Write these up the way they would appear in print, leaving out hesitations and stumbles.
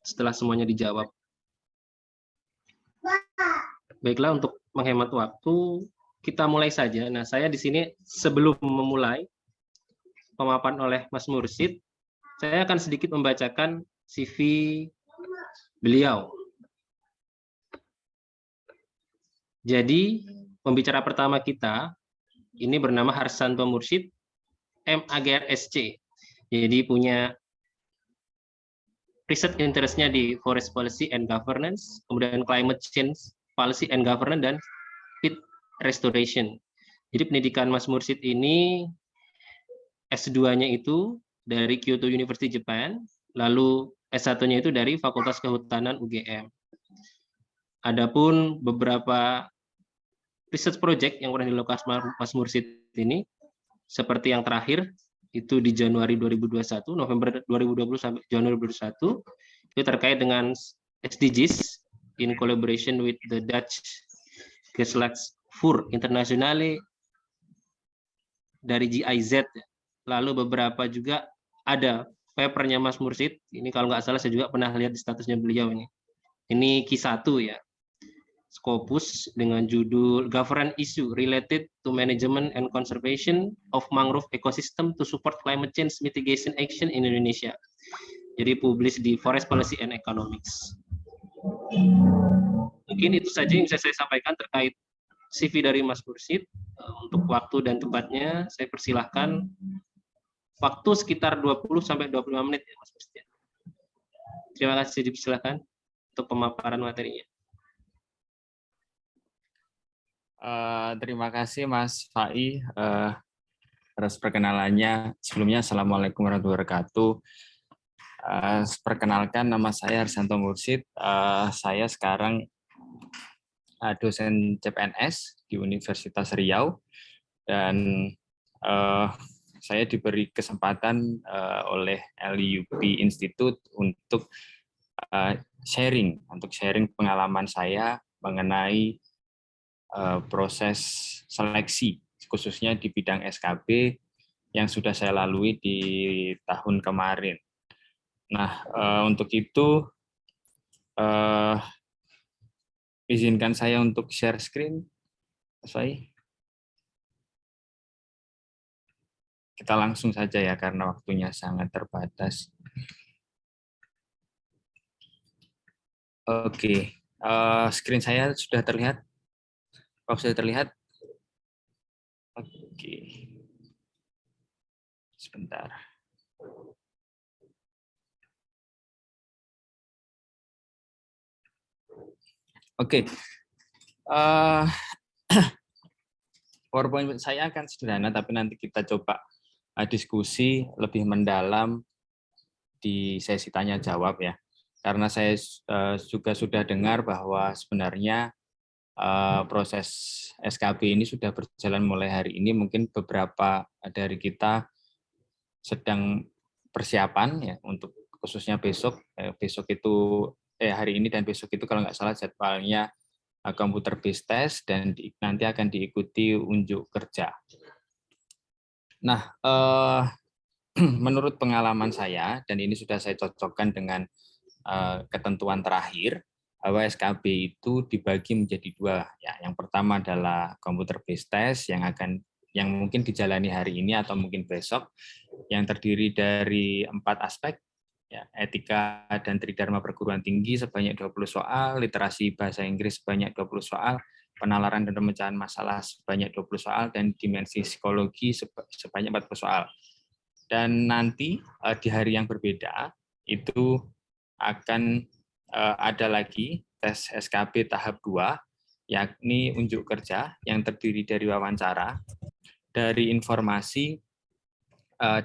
setelah semuanya dijawab. Baiklah, untuk menghemat waktu, kita mulai saja. Nah, saya di sini sebelum memulai pemaparan oleh Mas Mursid, saya akan sedikit membacakan CV beliau. Jadi, pembicara pertama kita ini bernama Harsanto Mursid, MAGRSC. Jadi punya riset interest-nya di forest policy and governance, kemudian climate change policy and governance, dan peat restoration. Jadi pendidikan Mas Mursid ini S2-nya itu dari Kyoto University Japan, lalu S1-nya itu dari Fakultas Kehutanan UGM. Adapun beberapa research project yang pernah dilakukan Mas Mursid ini, seperti yang terakhir, itu di Januari 2021, November 2020 sampai Januari 2021, itu terkait dengan SDGs in collaboration with the Dutch Geslachtsvoer Internationale dari GIZ. Lalu beberapa juga ada papernya Mas Mursid, ini kalau nggak salah saya juga pernah lihat di statusnya beliau ini. Ini Q1 ya, Scopus dengan judul Governance Issue Related to Management and Conservation of Mangrove Ecosystem to Support Climate Change Mitigation Action in Indonesia. Jadi publis di Forest Policy and Economics. Mungkin itu saja yang bisa saya sampaikan terkait CV dari Mas Mursid. Untuk waktu dan tempatnya saya persilahkan waktu sekitar 20-25 menit ya Mas Mursid. Terima kasih, dipersilakan untuk pemaparan materinya. Terima kasih Mas Fai atas perkenalannya. Sebelumnya Assalamualaikum warahmatullahi wabarakatuh. Perkenalkan, nama saya Harsanto Mursid. Saya sekarang dosen CPNS di Universitas Riau, dan saya diberi kesempatan oleh LUP Institute untuk sharing pengalaman saya mengenai proses seleksi, khususnya di bidang SKB yang sudah saya lalui di tahun kemarin. Nah, untuk itu izinkan saya untuk share screen, Mas Fai. Kita langsung saja ya, karena waktunya sangat terbatas. Oke, screen saya sudah terlihat? Kalau sudah terlihat? Oke. Sebentar. Oke. PowerPoint saya akan sederhana, tapi nanti kita coba diskusi lebih mendalam di sesi tanya jawab ya. Karena saya juga sudah dengar bahwa sebenarnya proses SKB ini sudah berjalan mulai hari ini. Mungkin beberapa dari kita sedang persiapan ya untuk khususnya besok itu hari ini dan besok itu kalau nggak salah jadwalnya computer based test, dan nanti akan diikuti unjuk kerja. Nah, menurut pengalaman saya, dan ini sudah saya cocokkan dengan ketentuan terakhir, bahwa SKB itu dibagi menjadi dua. Ya, yang pertama adalah computer based test yang mungkin dijalani hari ini atau mungkin besok, yang terdiri dari 4 aspek, ya, etika dan tridharma perguruan tinggi sebanyak 20 soal, literasi bahasa Inggris sebanyak 20 soal, penalaran dan pemecahan masalah sebanyak 20 soal, dan dimensi psikologi sebanyak 40 soal. Dan nanti di hari yang berbeda itu akan ada lagi tes SKB tahap 2, yakni unjuk kerja yang terdiri dari wawancara, dari informasi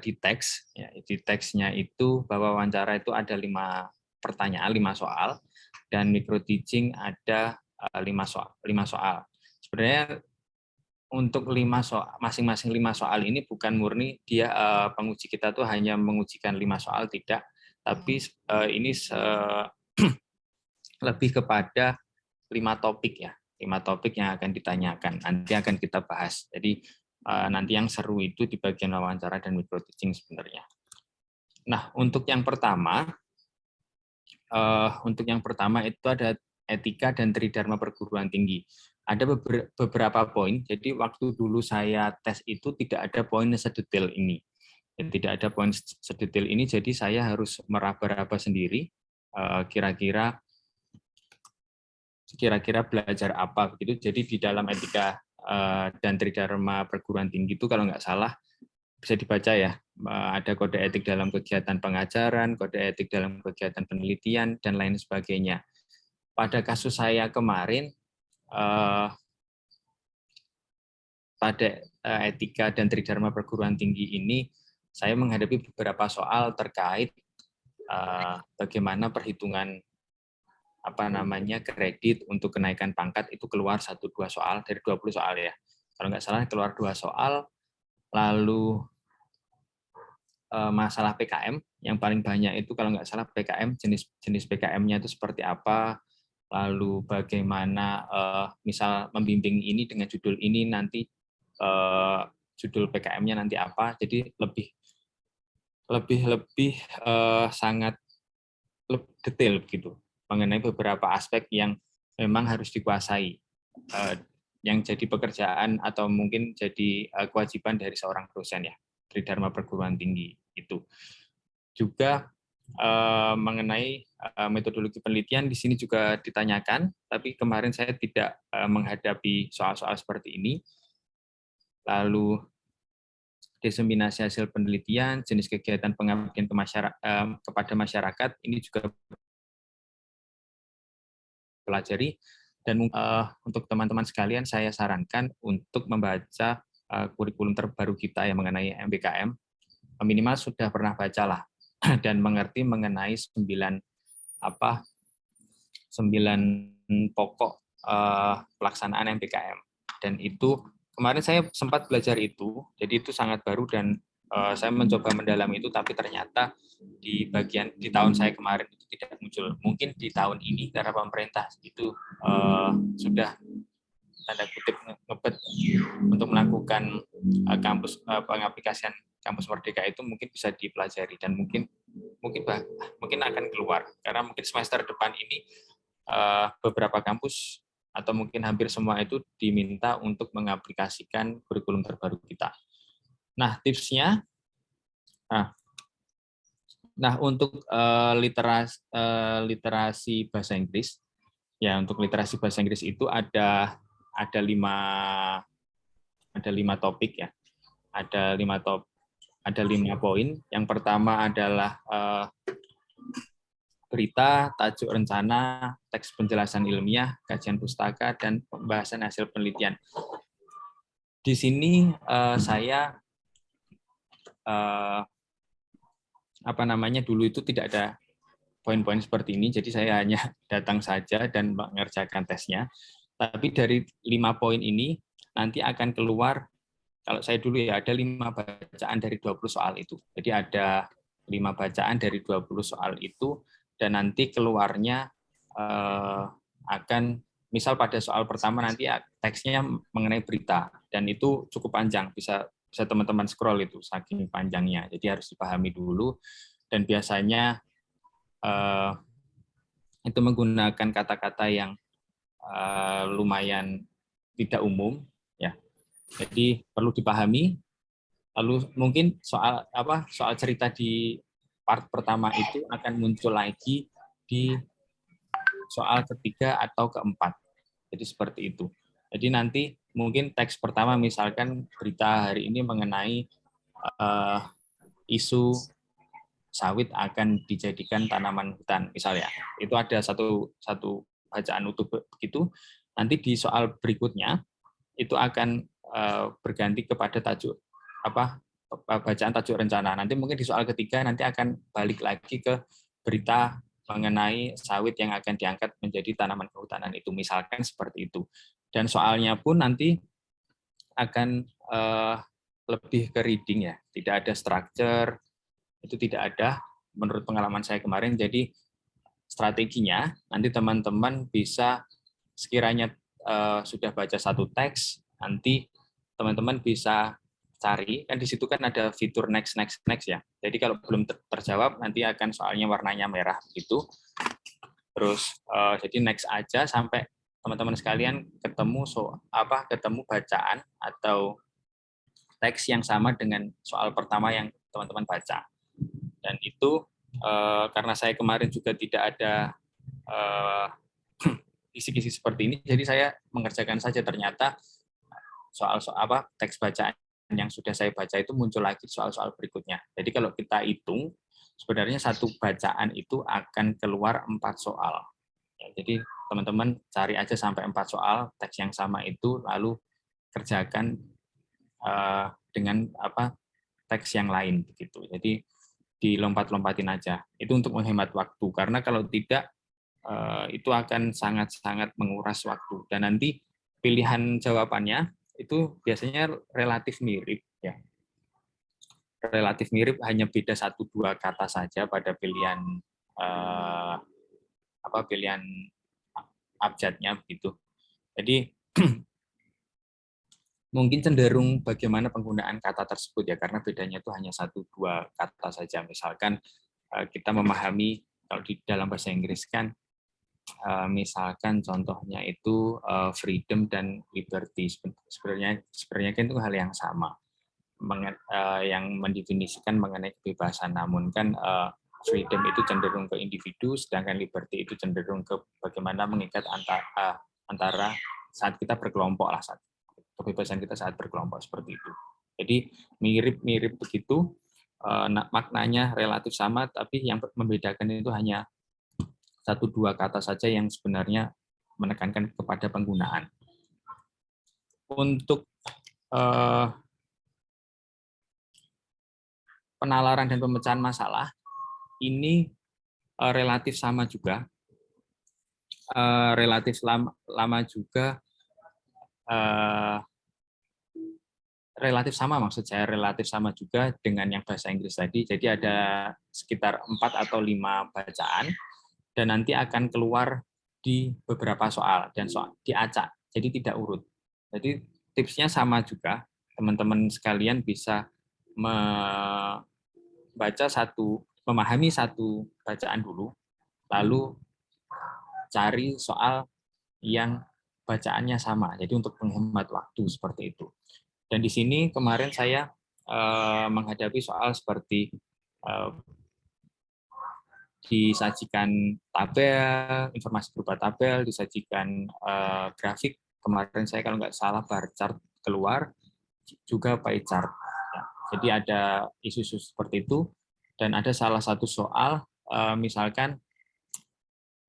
di teks. Ya, di teksnya itu bahwa wawancara itu ada 5 pertanyaan, 5 soal, dan micro teaching ada 5 soal. Sebenarnya untuk 5 soal, masing-masing 5 soal ini bukan murni dia penguji kita tuh hanya mengujikan 5 soal, tidak, tapi ini lebih kepada 5 topik ya, 5 topik yang akan ditanyakan, nanti akan kita bahas. Jadi nanti yang seru itu di bagian wawancara dan micro teaching sebenarnya. Nah, untuk yang pertama, untuk yang pertama itu ada etika dan tridharma perguruan tinggi. Ada beberapa poin, jadi waktu dulu saya tes itu tidak ada poin sedetail ini. Tidak ada poin sedetail ini, jadi saya harus meraba-raba sendiri, kira-kira belajar apa begitu. Jadi di dalam etika dan tridharma perguruan tinggi itu kalau nggak salah bisa dibaca ya, ada kode etik dalam kegiatan pengajaran, kode etik dalam kegiatan penelitian, dan lain sebagainya. Pada kasus saya kemarin, pada etika dan tridharma perguruan tinggi ini, saya menghadapi beberapa soal terkait bagaimana perhitungan kredit untuk kenaikan pangkat itu keluar 1-2 soal dari 20 soal ya. Kalau nggak salah keluar 2 soal, lalu masalah PKM yang paling banyak itu kalau nggak salah PKM, jenis PKM-nya itu seperti apa, lalu bagaimana misal membimbing ini dengan judul ini nanti judul PKM-nya nanti apa, jadi lebih sangat detail begitu mengenai beberapa aspek yang memang harus dikuasai, yang jadi pekerjaan atau mungkin jadi kewajiban dari seorang dosen ya, tridharma perguruan tinggi itu. Juga mengenai metodologi penelitian di sini juga ditanyakan, tapi kemarin saya tidak menghadapi soal-soal seperti ini. Lalu diseminasi hasil penelitian, jenis kegiatan pengabdian kepada masyarakat, ini juga pelajari. Dan untuk teman-teman sekalian, saya sarankan untuk membaca kurikulum terbaru kita yang mengenai MBKM. Minimal sudah pernah bacalah dan mengerti mengenai 9 pokok pelaksanaan MBKM. Dan itu kemarin saya sempat belajar itu, jadi itu sangat baru dan saya mencoba mendalami itu, tapi ternyata di tahun saya kemarin itu tidak muncul. Mungkin di tahun ini karena pemerintah itu sudah tanda kutip ngebet untuk melakukan pengaplikasian kampus Merdeka itu, mungkin bisa dipelajari dan mungkin akan keluar karena mungkin semester depan ini beberapa kampus atau mungkin hampir semua itu diminta untuk mengaplikasikan kurikulum terbaru kita. Nah, tipsnya, untuk literasi bahasa Inggris, ya untuk literasi bahasa Inggris itu ada 5 topik ya, ada 5 poin. Yang pertama adalah berita, tajuk rencana, teks penjelasan ilmiah, kajian pustaka, dan pembahasan hasil penelitian. Di sini saya dulu itu tidak ada poin-poin seperti ini, jadi saya hanya datang saja dan mengerjakan tesnya. Tapi dari 5 poin ini nanti akan keluar, kalau saya dulu ya ada 5 bacaan dari 20 soal itu. Jadi ada 5 bacaan dari 20 soal itu, dan nanti keluarnya akan, misal pada soal pertama nanti teksnya mengenai berita, dan itu cukup panjang, bisa teman-teman scroll itu saking panjangnya, jadi harus dipahami dulu. Dan biasanya itu menggunakan kata-kata yang lumayan tidak umum ya, jadi perlu dipahami. Lalu mungkin soal cerita di part pertama itu akan muncul lagi di soal ketiga atau keempat. Jadi seperti itu. Jadi nanti mungkin teks pertama misalkan berita hari ini mengenai isu sawit akan dijadikan tanaman hutan misalnya. Itu ada satu bacaan utuh begitu. Nanti di soal berikutnya itu akan berganti kepada tajuk bacaan tajuk rencana. Nanti mungkin di soal ketiga nanti akan balik lagi ke berita mengenai sawit yang akan diangkat menjadi tanaman kehutanan itu, misalkan seperti itu. Dan soalnya pun nanti akan lebih ke reading ya, tidak ada structure, itu tidak ada menurut pengalaman saya kemarin. Jadi strateginya nanti teman-teman bisa sekiranya sudah baca satu teks, nanti teman-teman bisa cari, kan di situ kan ada fitur next ya. Jadi kalau belum terjawab nanti akan soalnya warnanya merah begitu. Terus jadi next aja sampai teman-teman sekalian ketemu bacaan atau teks yang sama dengan soal pertama yang teman-teman baca. Dan itu karena saya kemarin juga tidak ada kisi-kisi seperti ini, jadi saya mengerjakan saja. Ternyata soal teks bacaan yang sudah saya baca itu muncul lagi soal-soal berikutnya. Jadi kalau kita hitung, sebenarnya satu bacaan itu akan keluar 4 soal. Ya, jadi teman-teman cari aja sampai 4 soal teks yang sama itu, lalu kerjakan dengan teks yang lain begitu. Jadi dilompat-lompatin aja. Itu untuk menghemat waktu, karena kalau tidak itu akan sangat-sangat menguras waktu. Dan nanti pilihan jawabannya itu biasanya relatif mirip, ya. Relatif mirip, hanya beda 1-2 kata saja pada pilihan pilihan abjadnya begitu. Jadi mungkin cenderung bagaimana penggunaan kata tersebut, ya, karena bedanya itu hanya 1-2 kata saja. Misalkan kita memahami kalau di dalam bahasa Inggris kan misalkan contohnya itu freedom dan liberty, sebenarnya kan itu hal yang sama, yang mendefinisikan mengenai kebebasan. Namun kan freedom itu cenderung ke individu, sedangkan liberty itu cenderung ke bagaimana mengikat antara saat kita berkelompok lah, saat kebebasan kita saat berkelompok, seperti itu. Jadi mirip-mirip begitu, maknanya relatif sama, tapi yang membedakan itu hanya 1-2 kata saja yang sebenarnya menekankan kepada penggunaan. Untuk penalaran dan pemecahan masalah ini relatif sama juga, relatif sama juga dengan yang bahasa Inggris tadi. Jadi ada sekitar 4 atau 5 bacaan, dan nanti akan keluar di beberapa soal dan diacak, jadi tidak urut. Jadi tipsnya sama juga, teman-teman sekalian bisa memahami satu bacaan dulu, lalu cari soal yang bacaannya sama, jadi untuk menghemat waktu, seperti itu. Dan di sini kemarin saya menghadapi soal seperti disajikan tabel, informasi berupa tabel, disajikan grafik. Kemarin saya kalau nggak salah bar chart keluar, juga pie chart. Ya, jadi ada isu-isu seperti itu, dan ada salah satu soal, misalkan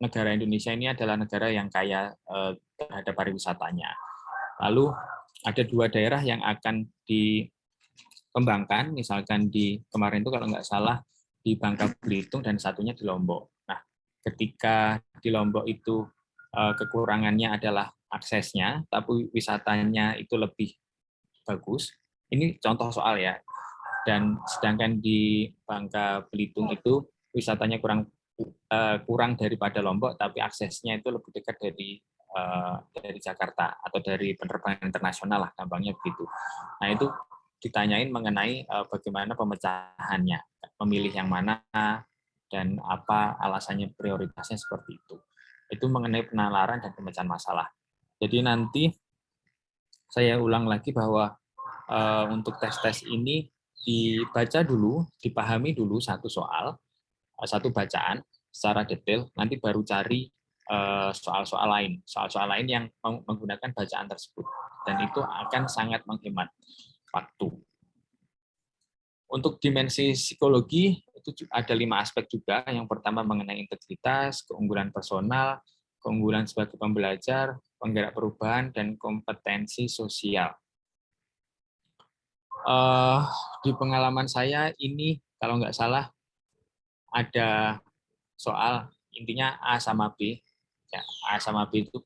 negara Indonesia ini adalah negara yang kaya terhadap pariwisatanya. Lalu ada 2 daerah yang akan dikembangkan, misalkan kemarin itu kalau nggak salah di Bangka Belitung dan satunya di Lombok. Nah, ketika di Lombok itu kekurangannya adalah aksesnya, tapi wisatanya itu lebih bagus. Ini contoh soal, ya. Dan sedangkan di Bangka Belitung itu wisatanya kurang daripada Lombok, tapi aksesnya itu lebih dekat dari Jakarta atau dari penerbangan internasional lah, gampangnya begitu. Nah, itu ditanyain mengenai bagaimana pemecahannya, memilih yang mana dan apa alasannya, prioritasnya, seperti itu. Itu mengenai penalaran dan pemecahan masalah. Jadi nanti saya ulang lagi bahwa untuk tes-tes ini dibaca dulu, dipahami dulu satu soal, satu bacaan secara detail, nanti baru cari soal-soal lain yang menggunakan bacaan tersebut, dan itu akan sangat menghemat waktu. Untuk dimensi psikologi itu ada 5 aspek juga. Yang pertama mengenai integritas, keunggulan personal, keunggulan sebagai pembelajar, penggerak perubahan, dan kompetensi sosial. Di pengalaman saya ini kalau nggak salah ada soal intinya A sama B. Ya, A sama B itu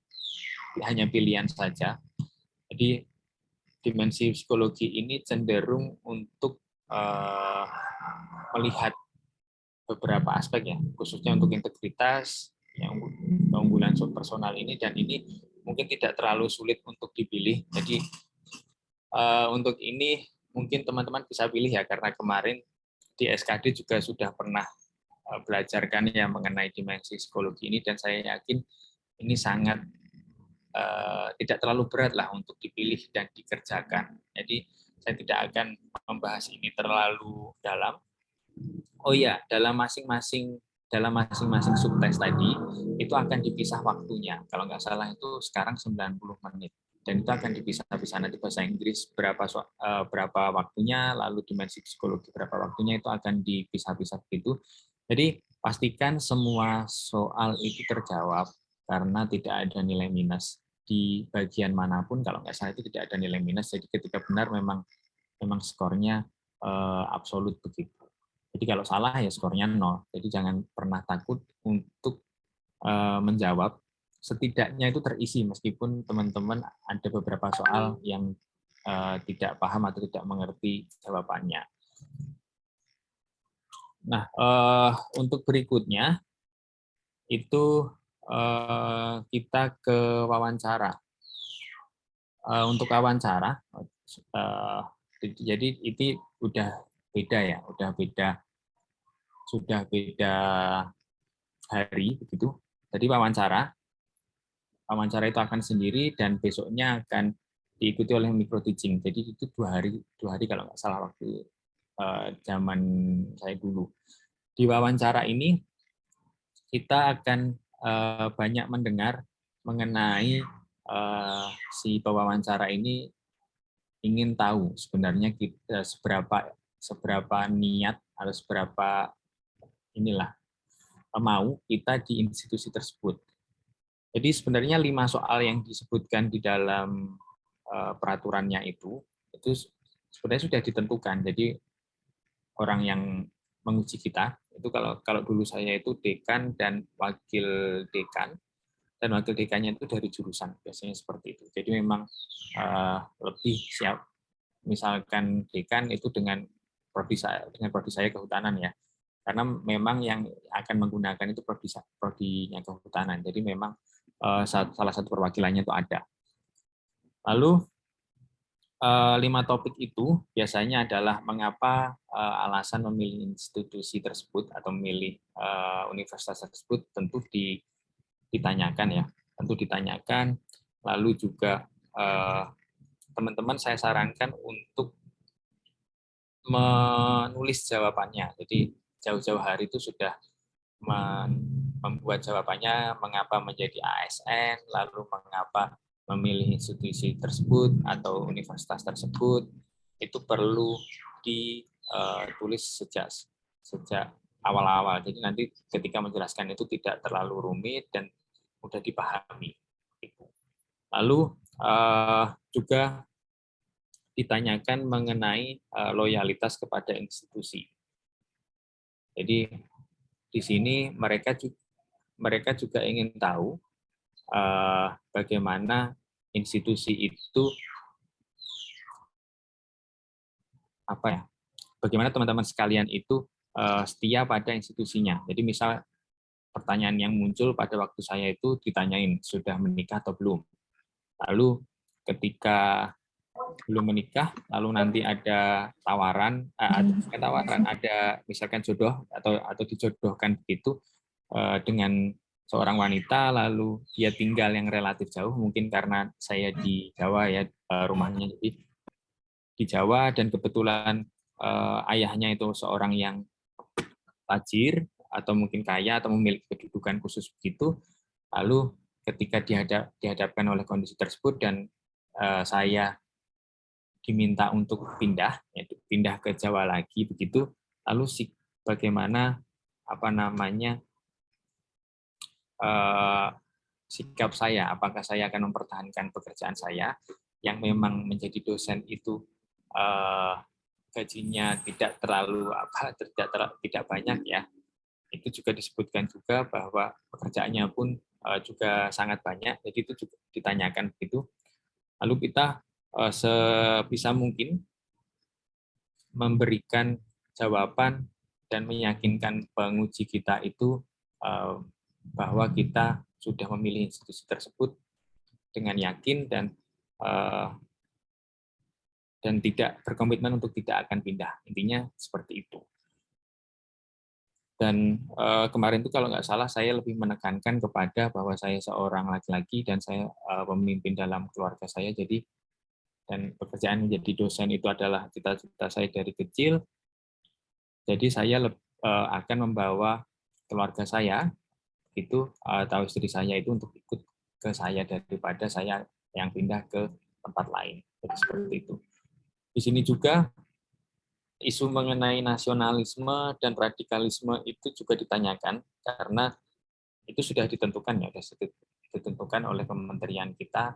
hanya pilihan saja. Jadi dimensi psikologi ini cenderung untuk melihat beberapa aspek, ya, khususnya untuk integritas, yang keunggulan personal ini, dan ini mungkin tidak terlalu sulit untuk dipilih. Jadi untuk ini mungkin teman-teman bisa pilih, ya, karena kemarin di SKD juga sudah pernah belajarkan ya mengenai dimensi psikologi ini, dan saya yakin ini sangat tidak terlalu berat lah untuk dipilih dan dikerjakan. Jadi saya tidak akan membahas ini terlalu dalam. Oh iya, dalam masing-masing subtes tadi itu akan dipisah waktunya. Kalau nggak salah itu sekarang 90 menit. Dan itu akan dipisah-pisah, nanti bahasa Inggris berapa waktunya, lalu dimensi psikologi berapa waktunya, itu akan dipisah-pisah begitu. Jadi pastikan semua soal itu terjawab, karena tidak ada nilai minus di bagian manapun. Kalau nggak salah itu tidak ada nilai minus. Jadi ketika benar memang skornya absolut begitu. Jadi kalau salah ya skornya 0. Jadi jangan pernah takut untuk menjawab. Setidaknya itu terisi, meskipun teman-teman ada beberapa soal yang tidak paham atau tidak mengerti jawabannya. Nah, untuk berikutnya itu kita ke wawancara. Untuk wawancara, jadi itu udah beda ya, sudah beda hari begitu. Jadi wawancara itu akan sendiri dan besoknya akan diikuti oleh micro teaching. Jadi itu dua hari kalau nggak salah waktu zaman saya dulu. Di wawancara ini kita akan banyak mendengar mengenai si pewawancara ini ingin tahu sebenarnya kita seberapa niat atau seberapa mau kita di institusi tersebut. Jadi sebenarnya 5 soal yang disebutkan di dalam peraturannya itu sebenarnya sudah ditentukan. Jadi orang yang menguji kita itu, kalau dulu saya itu dekan dan wakil dekan, dan wakil dekannya itu dari jurusan, biasanya seperti itu. Jadi memang lebih siap. Misalkan dekan itu dengan prodi saya kehutanan ya, karena memang yang akan menggunakan itu prodinya kehutanan. Jadi memang salah satu perwakilannya itu ada. Lalu 5 topik itu biasanya adalah mengapa alasan memilih institusi tersebut atau memilih universitas tersebut, tentu ditanyakan ya, lalu juga teman-teman saya sarankan untuk menulis jawabannya. Jadi jauh-jauh hari itu sudah membuat jawabannya, mengapa menjadi ASN, lalu mengapa memilih institusi tersebut atau universitas tersebut, itu perlu ditulis sejak awal-awal. Jadi nanti ketika menjelaskan itu tidak terlalu rumit dan mudah dipahami. Lalu juga ditanyakan mengenai loyalitas kepada institusi. Jadi di sini mereka juga ingin tahu bagaimana institusi itu bagaimana teman-teman sekalian itu setia pada institusinya. Jadi misal pertanyaan yang muncul pada waktu saya itu ditanyain sudah menikah atau belum. Lalu ketika belum menikah, lalu nanti ada tawaran, ada misalkan jodoh atau dijodohkan begitu dengan seorang wanita, lalu dia tinggal yang relatif jauh, mungkin karena saya di Jawa ya, rumahnya jadi di Jawa, dan kebetulan ayahnya itu seorang yang tajir atau mungkin kaya atau memiliki kedudukan khusus begitu, lalu ketika dihadapkan oleh kondisi tersebut dan saya diminta untuk pindah ke Jawa lagi begitu, lalu bagaimana sikap saya, apakah saya akan mempertahankan pekerjaan saya yang memang menjadi dosen itu gajinya tidak banyak ya, itu juga disebutkan juga bahwa pekerjaannya pun juga sangat banyak, jadi itu juga ditanyakan begitu. Lalu kita sebisa mungkin memberikan jawaban dan meyakinkan penguji kita itu bahwa kita sudah memilih institusi tersebut dengan yakin dan tidak berkomitmen untuk tidak akan pindah. Intinya seperti itu. Dan kemarin itu kalau nggak salah saya lebih menekankan kepada bahwa saya seorang laki-laki dan saya pemimpin dalam keluarga saya. Jadi dan pekerjaan menjadi dosen itu adalah cita-cita saya dari kecil. Jadi saya akan membawa keluarga saya itu atau istri saya itu untuk ikut ke saya daripada saya yang pindah ke tempat lain. Jadi seperti itu. Di sini juga isu mengenai nasionalisme dan radikalisme itu juga ditanyakan karena itu sudah ditentukan ya, sudah ditentukan oleh kementerian kita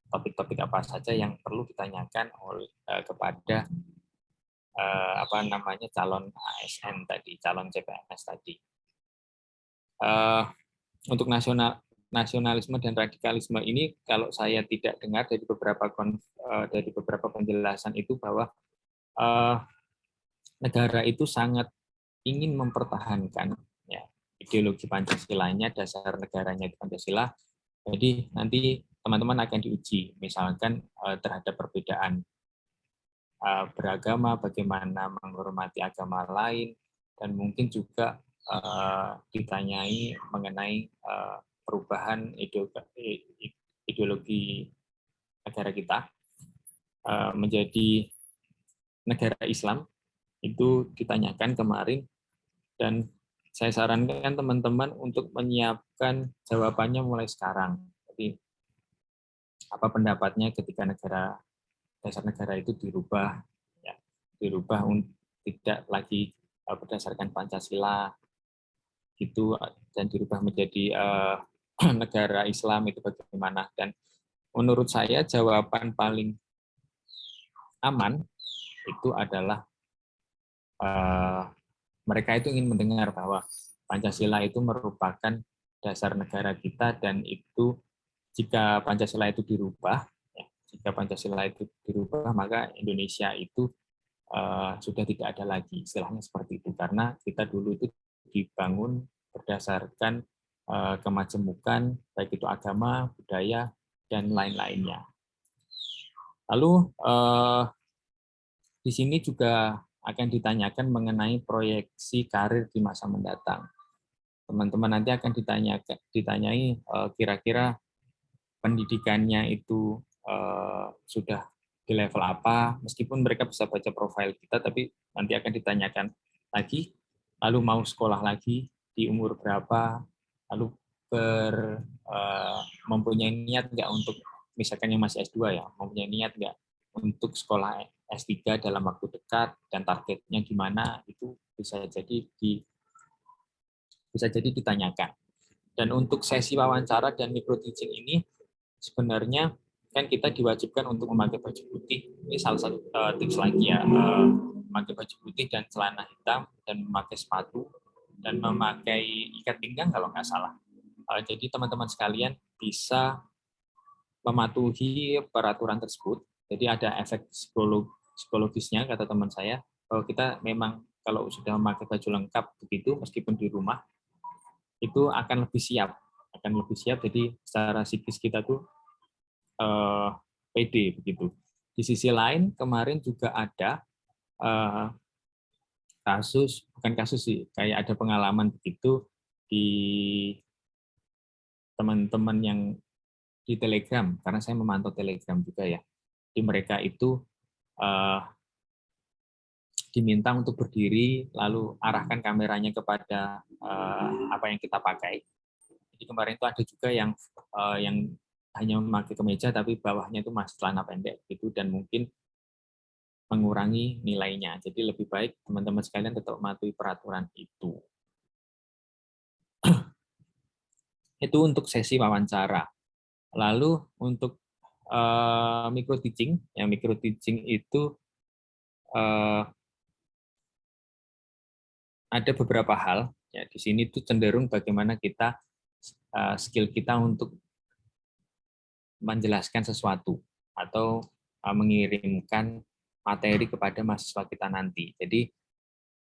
topik-topik apa saja yang perlu ditanyakan oleh kepada apa namanya calon ASN tadi, calon CPNS tadi. Untuk nasionalisme dan radikalisme ini kalau saya tidak dengar dari beberapa penjelasan itu bahwa negara itu sangat ingin mempertahankan ya, ideologi Pancasilanya, dasar negaranya itu Pancasila. Jadi nanti teman-teman akan diuji, misalkan terhadap perbedaan beragama, bagaimana menghormati agama lain, dan mungkin juga ditanyai mengenai perubahan ideologi negara kita menjadi negara Islam, itu ditanyakan kemarin, dan saya sarankan teman-teman untuk menyiapkan jawabannya mulai sekarang. Jadi apa pendapatnya ketika dasar negara itu dirubah, ya, dirubah tidak lagi berdasarkan Pancasila, gitu, dan dirubah menjadi negara Islam, itu bagaimana? Dan menurut saya jawaban paling aman itu adalah mereka itu ingin mendengar bahwa Pancasila itu merupakan dasar negara kita, dan itu jika Pancasila itu dirubah, jika Pancasila itu dirubah, maka Indonesia itu sudah tidak ada lagi, istilahnya seperti itu, karena kita dulu itu dibangun berdasarkan kemajemukan, baik itu agama, budaya, dan lain-lainnya. Lalu di sini juga akan ditanyakan mengenai proyeksi karir di masa mendatang. Teman-teman nanti akan ditanyai kira-kira pendidikannya itu sudah di level apa, meskipun mereka bisa baca profil kita, tapi nanti akan ditanyakan lagi, lalu mau sekolah lagi di umur berapa, lalu mempunyai niat nggak untuk, misalkan yang masih S2 ya, mempunyai niat nggak untuk sekolah S3 dalam waktu dekat, dan targetnya gimana, itu bisa jadi ditanyakan. Dan untuk sesi wawancara dan micro teaching ini sebenarnya kan kita diwajibkan untuk memakai baju putih. Ini salah satu tips lagi ya, memakai baju putih dan celana hitam, dan memakai sepatu, dan memakai ikat pinggang kalau nggak salah. Jadi teman-teman sekalian bisa mematuhi peraturan tersebut. Jadi ada efek psikologisnya, kata teman saya, bahwa kita memang kalau sudah memakai baju lengkap begitu, meskipun di rumah, itu akan lebih siap. Jadi secara psikis kita tuh pede begitu. Di sisi lain kemarin juga ada bukan kasus sih, kayak ada pengalaman begitu di teman-teman yang di Telegram, karena saya memantau Telegram juga ya. Di mereka itu diminta untuk berdiri, lalu arahkan kameranya kepada apa yang kita pakai. Jadi kemarin itu ada juga yang hanya memakai kemeja tapi bawahnya itu masih celana pendek gitu, dan mungkin mengurangi nilainya. Jadi lebih baik teman-teman sekalian tetap mematuhi peraturan itu. Itu untuk sesi wawancara. Lalu untuk micro teaching, yang micro teaching itu ada beberapa hal. Ya, di sini tuh cenderung bagaimana kita skill kita untuk menjelaskan sesuatu atau mengirimkan materi kepada mahasiswa kita nanti. Jadi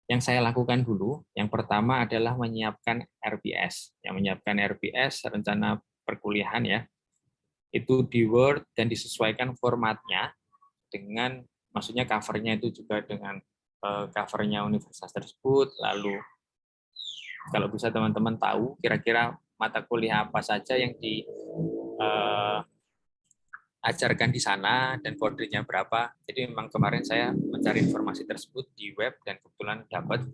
yang saya lakukan dulu, yang pertama adalah menyiapkan RPS. Yang menyiapkan RPS, rencana perkuliahan ya, itu di Word dan disesuaikan formatnya dengan, maksudnya covernya itu juga dengan covernya universitas tersebut, lalu kalau bisa teman-teman tahu kira-kira mata kuliah apa saja yang diajarkan di sana dan kodenya berapa. Jadi memang kemarin saya mencari informasi tersebut di web dan kebetulan dapat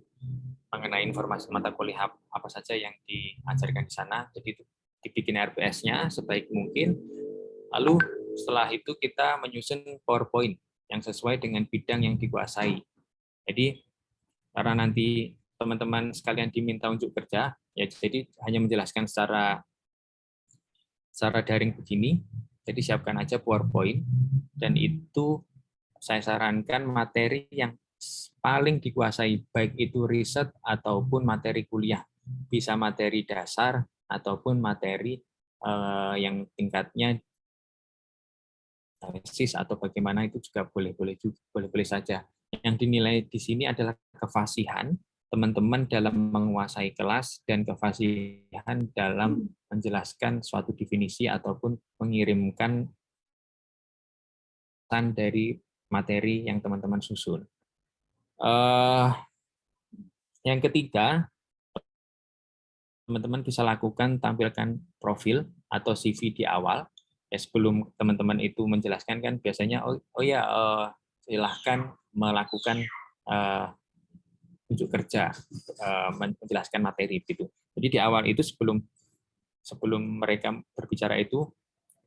mengenai informasi mata kuliah apa saja yang diajarkan di sana. Jadi itu dibikin RPS-nya sebaik mungkin. Lalu setelah itu kita menyusun PowerPoint yang sesuai dengan bidang yang dikuasai. Jadi karena nanti teman-teman sekalian diminta untuk kerja, ya jadi hanya menjelaskan secara daring begini. Jadi siapkan aja PowerPoint dan itu saya sarankan materi yang paling dikuasai, baik itu riset ataupun materi kuliah, bisa materi dasar ataupun materi yang tingkatnya analisis atau bagaimana itu juga boleh saja. Yang dinilai di sini adalah kefasihan teman-teman dalam menguasai kelas dan kefasihan dalam menjelaskan suatu definisi ataupun mengirimkan dari materi yang teman-teman susun. Yang ketiga, teman-teman bisa lakukan tampilkan profil atau CV di awal. Ya, sebelum teman-teman itu menjelaskan kan biasanya silahkan melakukan unjuk kerja, menjelaskan materi itu. Jadi di awal itu sebelum mereka berbicara itu,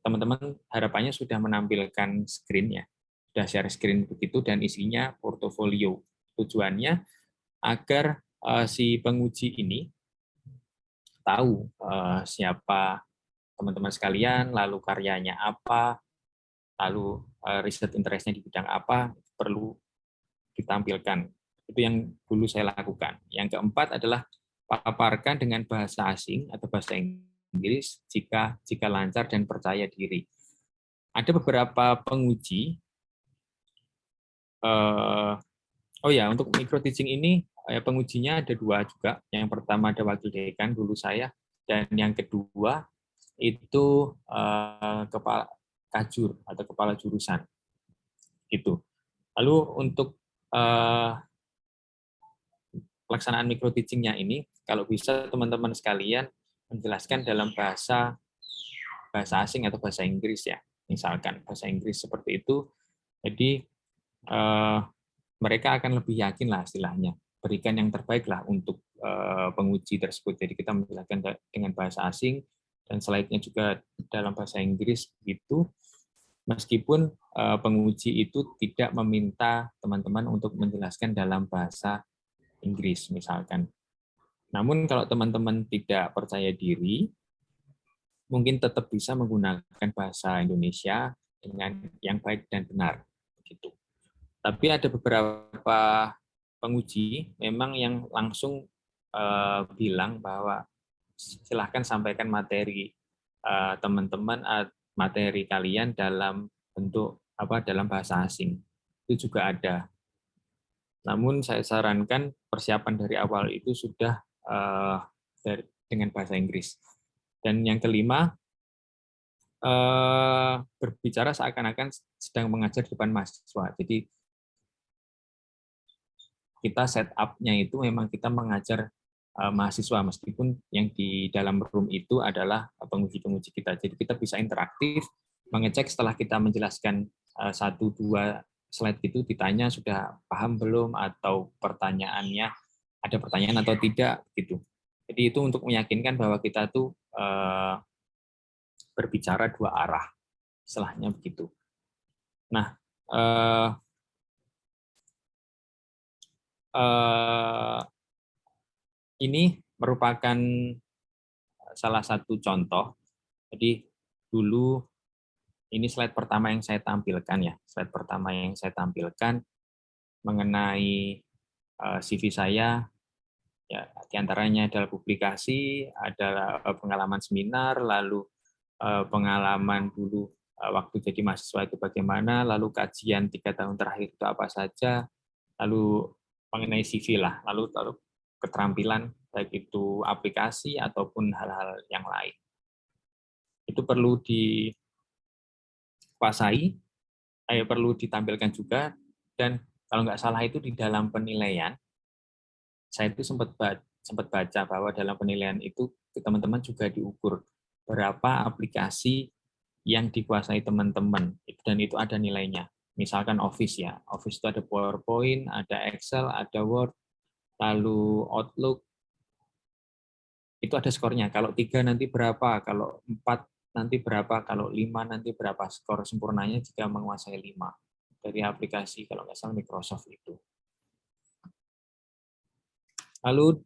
teman-teman harapannya sudah menampilkan screen ya, sudah share screen begitu dan isinya portofolio. Tujuannya agar si penguji ini tahu siapa teman-teman sekalian, lalu karyanya apa, lalu riset interestnya di bidang apa, perlu ditampilkan. Itu yang dulu saya lakukan. Yang keempat adalah paparkan dengan bahasa asing atau bahasa Inggris jika lancar dan percaya diri. Ada beberapa penguji. Untuk micro teaching ini pengujinya ada 2 juga. Yang pertama ada wakil dekan dulu saya, dan yang kedua itu kepala kajur atau kepala jurusan. Itu. Lalu untuk pelaksanaan micro teaching-nya ini, kalau bisa teman-teman sekalian menjelaskan dalam bahasa asing atau bahasa Inggris ya. Misalkan bahasa Inggris seperti itu. Jadi mereka akan lebih yakin lah istilahnya. Berikan yang terbaik lah untuk penguji tersebut. Jadi kita menjelaskan dengan bahasa asing dan slide-nya juga dalam bahasa Inggris gitu. Meskipun penguji itu tidak meminta teman-teman untuk menjelaskan dalam bahasa Inggris misalkan. Namun kalau teman-teman tidak percaya diri, mungkin tetap bisa menggunakan bahasa Indonesia dengan yang baik dan benar. Begitu. Tapi ada beberapa penguji memang yang langsung bilang bahwa silahkan sampaikan materi teman-teman, materi kalian dalam bentuk dalam bahasa asing. Itu juga ada. Namun saya sarankan persiapan dari awal itu sudah dengan bahasa Inggris. Dan yang kelima, berbicara seakan-akan sedang mengajar di depan mahasiswa. Jadi kita setup-nya itu memang kita mengajar mahasiswa, meskipun yang di dalam room itu adalah penguji-penguji kita. Jadi kita bisa interaktif, mengecek setelah kita menjelaskan 1-2 slide itu, ditanya sudah paham belum, atau pertanyaannya ada pertanyaan atau tidak gitu. Jadi itu untuk meyakinkan bahwa kita tuh berbicara 2 arah, istilahnya begitu. Nah, ini merupakan salah satu contoh. Jadi dulu ini slide pertama yang saya tampilkan ya. Slide pertama yang saya tampilkan mengenai CV saya, ya diantaranya adalah publikasi, ada pengalaman seminar, lalu pengalaman dulu waktu jadi mahasiswa itu bagaimana, lalu kajian 3 tahun terakhir itu apa saja, lalu mengenai CV lah, lalu keterampilan baik itu aplikasi ataupun hal-hal yang lain. Itu perlu dikuasai, perlu ditampilkan juga, dan kalau nggak salah itu di dalam penilaian, saya itu sempat baca bahwa dalam penilaian itu teman-teman juga diukur berapa aplikasi yang dikuasai teman-teman, dan itu ada nilainya. Misalkan Office ya, Office itu ada PowerPoint, ada Excel, ada Word, lalu Outlook, itu ada skornya. Kalau 3 nanti berapa, kalau 4 nanti berapa, kalau 5 nanti berapa. Skor sempurnanya jika menguasai 5 dari aplikasi, kalau nggak salah Microsoft itu. Lalu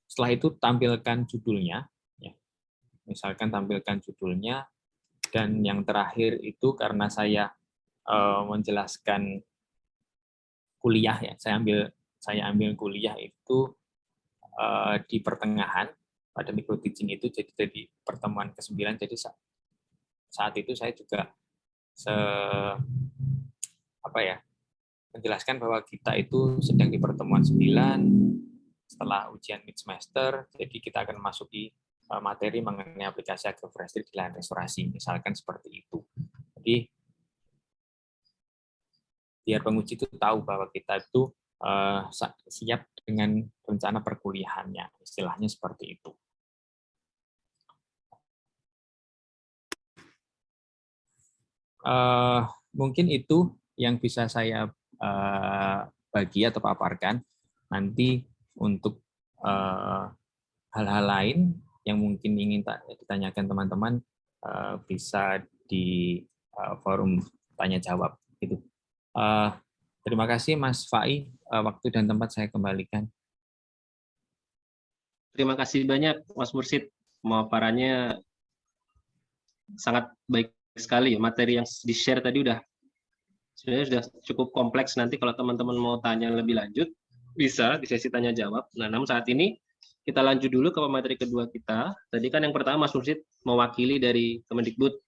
setelah itu tampilkan judulnya, ya. Misalkan tampilkan judulnya, dan yang terakhir itu karena saya menjelaskan kuliah ya, saya ambil kuliah itu di pertengahan pada micro teaching itu, jadi pertemuan ke-9, jadi saat itu saya juga menjelaskan bahwa kita itu sedang di pertemuan 9 setelah ujian mid semester, jadi kita akan masuki materi mengenai aplikasi agroforestry di lahan restorasi, misalkan seperti itu. Jadi biar penguji itu tahu bahwa kita itu siap dengan rencana perkuliahannya, istilahnya seperti itu. Mungkin itu yang bisa saya bagi atau paparkan. Nanti untuk hal-hal lain yang mungkin ingin ditanyakan teman-teman bisa di forum tanya jawab. Gitu. Terima kasih Mas Fai, waktu dan tempat saya kembalikan. Terima kasih banyak Mas Mursid, pemaparannya sangat baik sekali. Materi yang di-share tadi sebenarnya sudah cukup kompleks. Nanti kalau teman-teman mau tanya lebih lanjut, bisa di sesi tanya jawab. Nah, namun saat ini kita lanjut dulu ke materi kedua kita. Tadi kan yang pertama Mas Mursid mewakili dari Kemendikbud.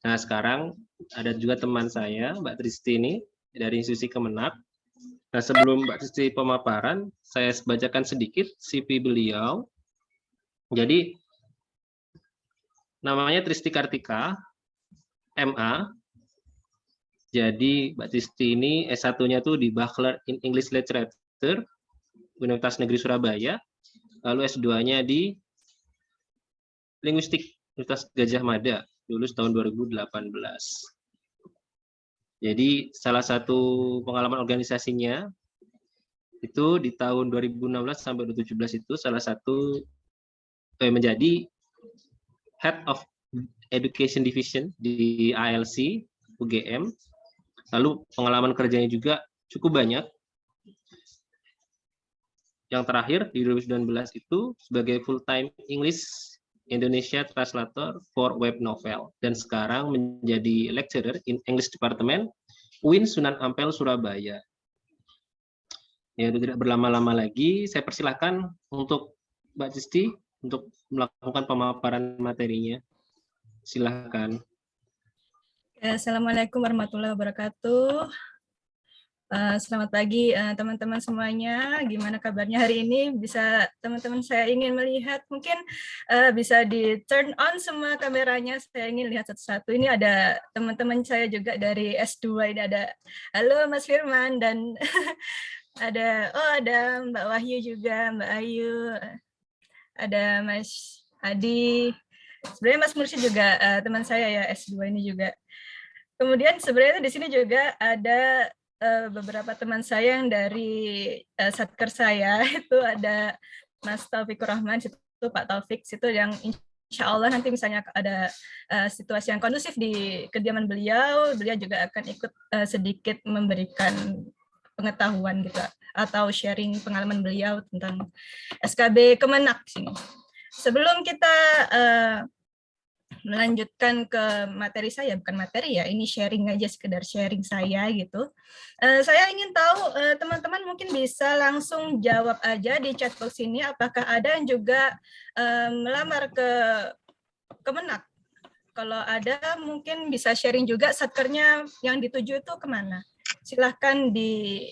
Nah, sekarang ada juga teman saya, Mbak Tristi ini, dari institusi Kemenak. Nah, sebelum Mbak Tristi pemaparan, saya bacakan sedikit CV beliau. Jadi, namanya Tristi Kartika, MA. Jadi, Mbak Tristi ini S1-nya tuh di Bachelor in English Literature, Universitas Negeri Surabaya. Lalu S2-nya di Linguistik, Universitas Gajah Mada, lulus tahun 2018. Jadi salah satu pengalaman organisasinya itu di tahun 2016 sampai 2017 itu salah satu menjadi Head of Education Division di ALC UGM. Lalu pengalaman kerjanya juga cukup banyak. Yang terakhir di 2019 itu sebagai full-time English Indonesia Translator for Web Novel, dan sekarang menjadi lecturer in English Department UIN Sunan Ampel Surabaya. Ya, tidak berlama-lama lagi, saya persilahkan untuk Mbak Tristi untuk melakukan pemaparan materinya. Silahkan. Assalamualaikum warahmatullahi wabarakatuh. Selamat pagi teman-teman semuanya. Gimana kabarnya hari ini? Bisa teman-teman saya ingin melihat, mungkin bisa di turn on semua kameranya. Saya ingin lihat satu-satu. Ini ada teman-teman saya juga dari S2. Ini ada, halo Mas Firman, dan ada Mbak Wahyu juga, Mbak Ayu, ada Mas Adi. Sebenarnya Mas Mursyid juga teman saya ya, S2 ini juga. Kemudian sebenarnya di sini juga ada beberapa teman saya yang dari satker saya, itu ada Mas Taufikur Rahman, itu Pak Taufik, situ yang insya Allah nanti misalnya ada situasi yang kondusif di kediaman beliau juga akan ikut sedikit memberikan pengetahuan gitu, atau sharing pengalaman beliau tentang SKB Kemenak sini. Sebelum kita melanjutkan ke materi saya, bukan materi ya, ini sharing aja, sekedar sharing saya gitu. Saya ingin tahu teman-teman mungkin bisa langsung jawab aja di chat box ini, apakah ada yang juga melamar ke Kemenak. Kalau ada mungkin bisa sharing juga satkernya yang dituju itu kemana. Silahkan di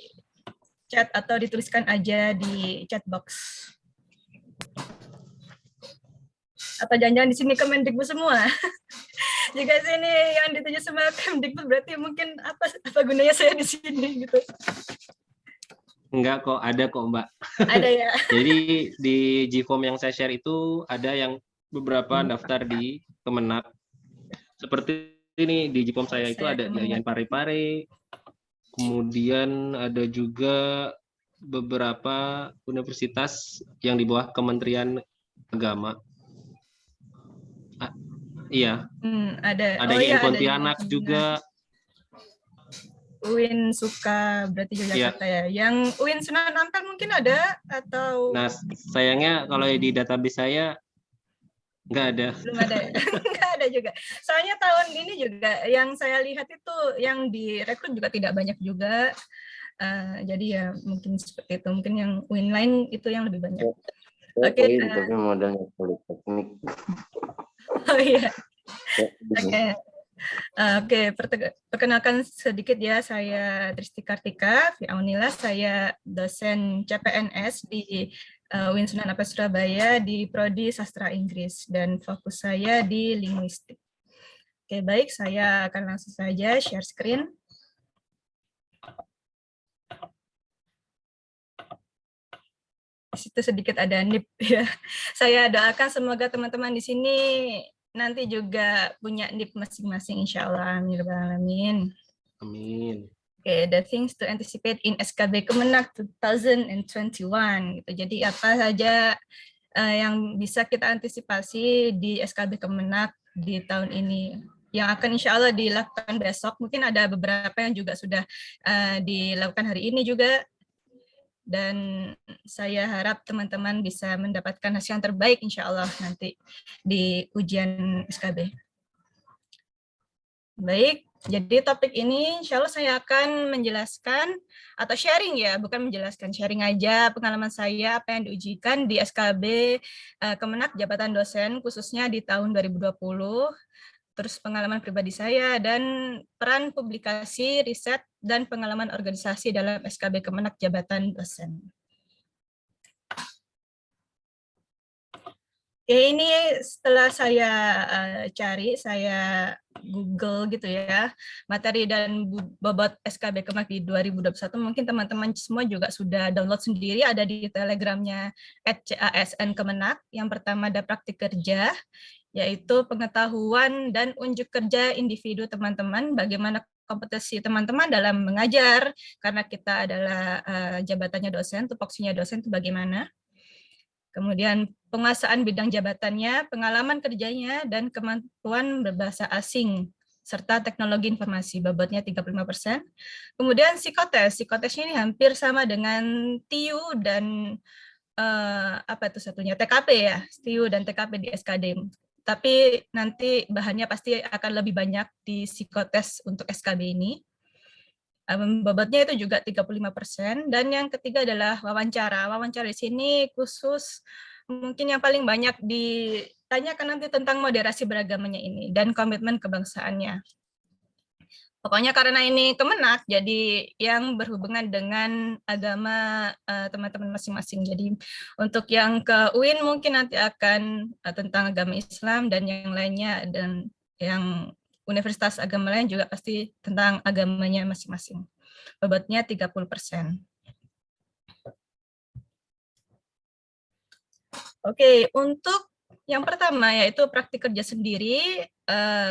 chat atau dituliskan aja di chat box. Atau jangan-jangan di sini Kemendikbud semua. Jika sini yang dituju sama Kemdikbud berarti mungkin apa gunanya saya di sini gitu. Enggak kok, ada kok Mbak. Ada ya. Jadi di Gform yang saya share itu ada yang beberapa daftar di Kemenak. Seperti ini di Gform saya itu ada Yayan Pare-Pare, kemudian ada juga beberapa universitas yang di bawah Kementerian Agama. Iya. Ada. Ada yang Pontianak juga. UIN Suka berarti Yogyakarta ya. Yang UIN Sunan Ampel mungkin ada atau? Nah, sayangnya kalau di database saya nggak ada. Belum ada ya? Nggak ada juga. Soalnya tahun ini juga yang saya lihat itu yang direkrut juga tidak banyak juga. Jadi ya mungkin seperti itu. Mungkin yang UIN lain itu yang lebih banyak. Oke. Tapi modalnya politeknik. Oh iya. Oke. Oke, perkenalkan sedikit ya, saya Tristi Kartika Fiaunila, saya dosen CPNS di UIN Sunan Ampel Surabaya di Prodi Sastra Inggris dan fokus saya di linguistik. Oke, baik, saya akan langsung saja share screen. Di situ sedikit ada NIP ya. Saya doakan semoga teman-teman di sini nanti juga punya NIP masing-masing, insya Allah. Amin. Amin. Okay, the things to anticipate in SKB Kemenak 2021. Gitu. Jadi apa saja yang bisa kita antisipasi di SKB Kemenak di tahun ini, yang akan insya Allah dilakukan besok. Mungkin ada beberapa yang juga sudah dilakukan hari ini juga. Dan saya harap teman-teman bisa mendapatkan hasil yang terbaik insya Allah nanti di ujian SKB. Baik, jadi topik ini insya Allah saya akan menjelaskan atau sharing ya, bukan menjelaskan, sharing aja pengalaman saya apa yang diujikan di SKB Kemenak Jabatan Dosen khususnya di tahun 2020, terus pengalaman pribadi saya dan peran publikasi, riset, dan pengalaman organisasi dalam SKB Kemenak Jabatan Dosen. Oke, ini setelah saya cari, saya Google gitu ya, materi dan bobot SKB Kemenak di 2021, mungkin teman-teman semua juga sudah download sendiri, ada di telegramnya @CASN Kemenak. Yang pertama ada praktik kerja, yaitu pengetahuan dan unjuk kerja individu teman-teman, bagaimana kompetensi teman-teman dalam mengajar, karena kita adalah jabatannya dosen, tupoksinya dosen itu bagaimana. Kemudian penguasaan bidang jabatannya, pengalaman kerjanya, dan kemampuan berbahasa asing, serta teknologi informasi, bobotnya 35%. Kemudian psikotesnya ini hampir sama dengan TIU dan apa itu satunya, TKP ya, TIU dan TKP di SKD. Tapi nanti bahannya pasti akan lebih banyak di psikotes untuk SKB ini. Bobotnya itu juga 35%. Dan yang ketiga adalah wawancara. Wawancara di sini khusus mungkin yang paling banyak ditanyakan nanti tentang moderasi beragamanya ini dan komitmen kebangsaannya. Pokoknya karena ini Kemenak, jadi yang berhubungan dengan agama teman-teman masing-masing. Jadi untuk yang ke UIN mungkin nanti akan tentang agama Islam dan yang lainnya, dan yang universitas agama lain juga pasti tentang agamanya masing-masing. Bobotnya 30%. Oke, untuk yang pertama yaitu praktik kerja sendiri.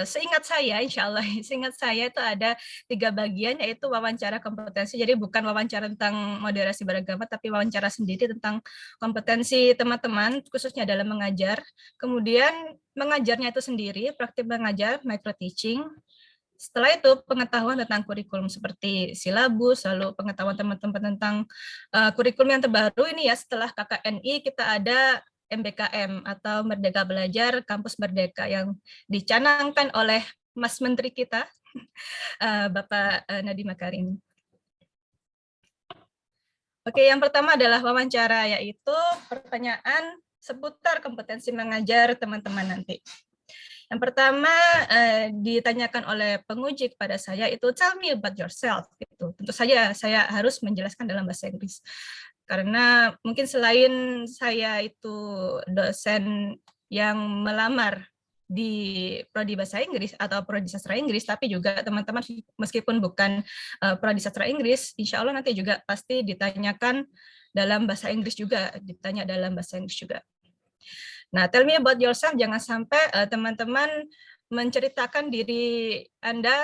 Seingat saya, insya Allah, seingat saya itu ada 3 bagian, yaitu wawancara kompetensi. Jadi bukan wawancara tentang moderasi beragama, tapi wawancara sendiri tentang kompetensi teman-teman, khususnya dalam mengajar. Kemudian mengajarnya itu sendiri, praktik mengajar, micro teaching. Setelah itu pengetahuan tentang kurikulum seperti silabus, lalu pengetahuan teman-teman tentang kurikulum yang terbaru ini ya, setelah KKNI kita ada MBKM atau Merdeka Belajar Kampus Merdeka yang dicanangkan oleh Mas Menteri kita, Bapak Nadiem Makarim. Oke, yang pertama adalah wawancara, yaitu pertanyaan seputar kompetensi mengajar teman-teman nanti. Yang pertama ditanyakan oleh penguji kepada saya itu tell me about yourself gitu. Tentu saja saya harus menjelaskan dalam bahasa Inggris. Karena mungkin selain saya itu dosen yang melamar di prodi bahasa Inggris atau prodi sastra Inggris, tapi juga teman-teman meskipun bukan prodi sastra Inggris, insya Allah nanti juga pasti ditanyakan dalam bahasa Inggris juga, ditanya dalam bahasa Inggris juga. Nah, tell me about yourself, jangan sampai teman-teman menceritakan diri Anda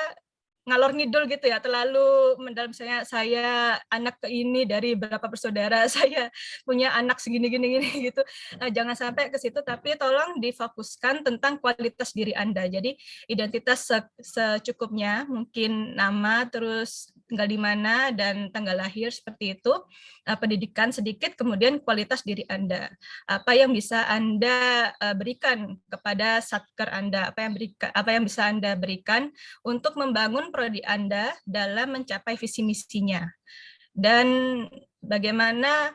ngalor ngidul gitu ya, terlalu mendalam, misalnya saya anak ini dari berapa bersaudara, saya punya anak segini-gini gitu. Jangan sampai ke situ, tapi tolong difokuskan tentang kualitas diri Anda. Jadi identitas secukupnya, mungkin nama, terus tinggal di mana, dan tanggal lahir seperti itu, pendidikan sedikit, kemudian kualitas diri Anda. Apa yang bisa Anda berikan kepada satker Anda, apa yang bisa Anda berikan untuk membangun prodi Anda dalam mencapai visi misinya, dan bagaimana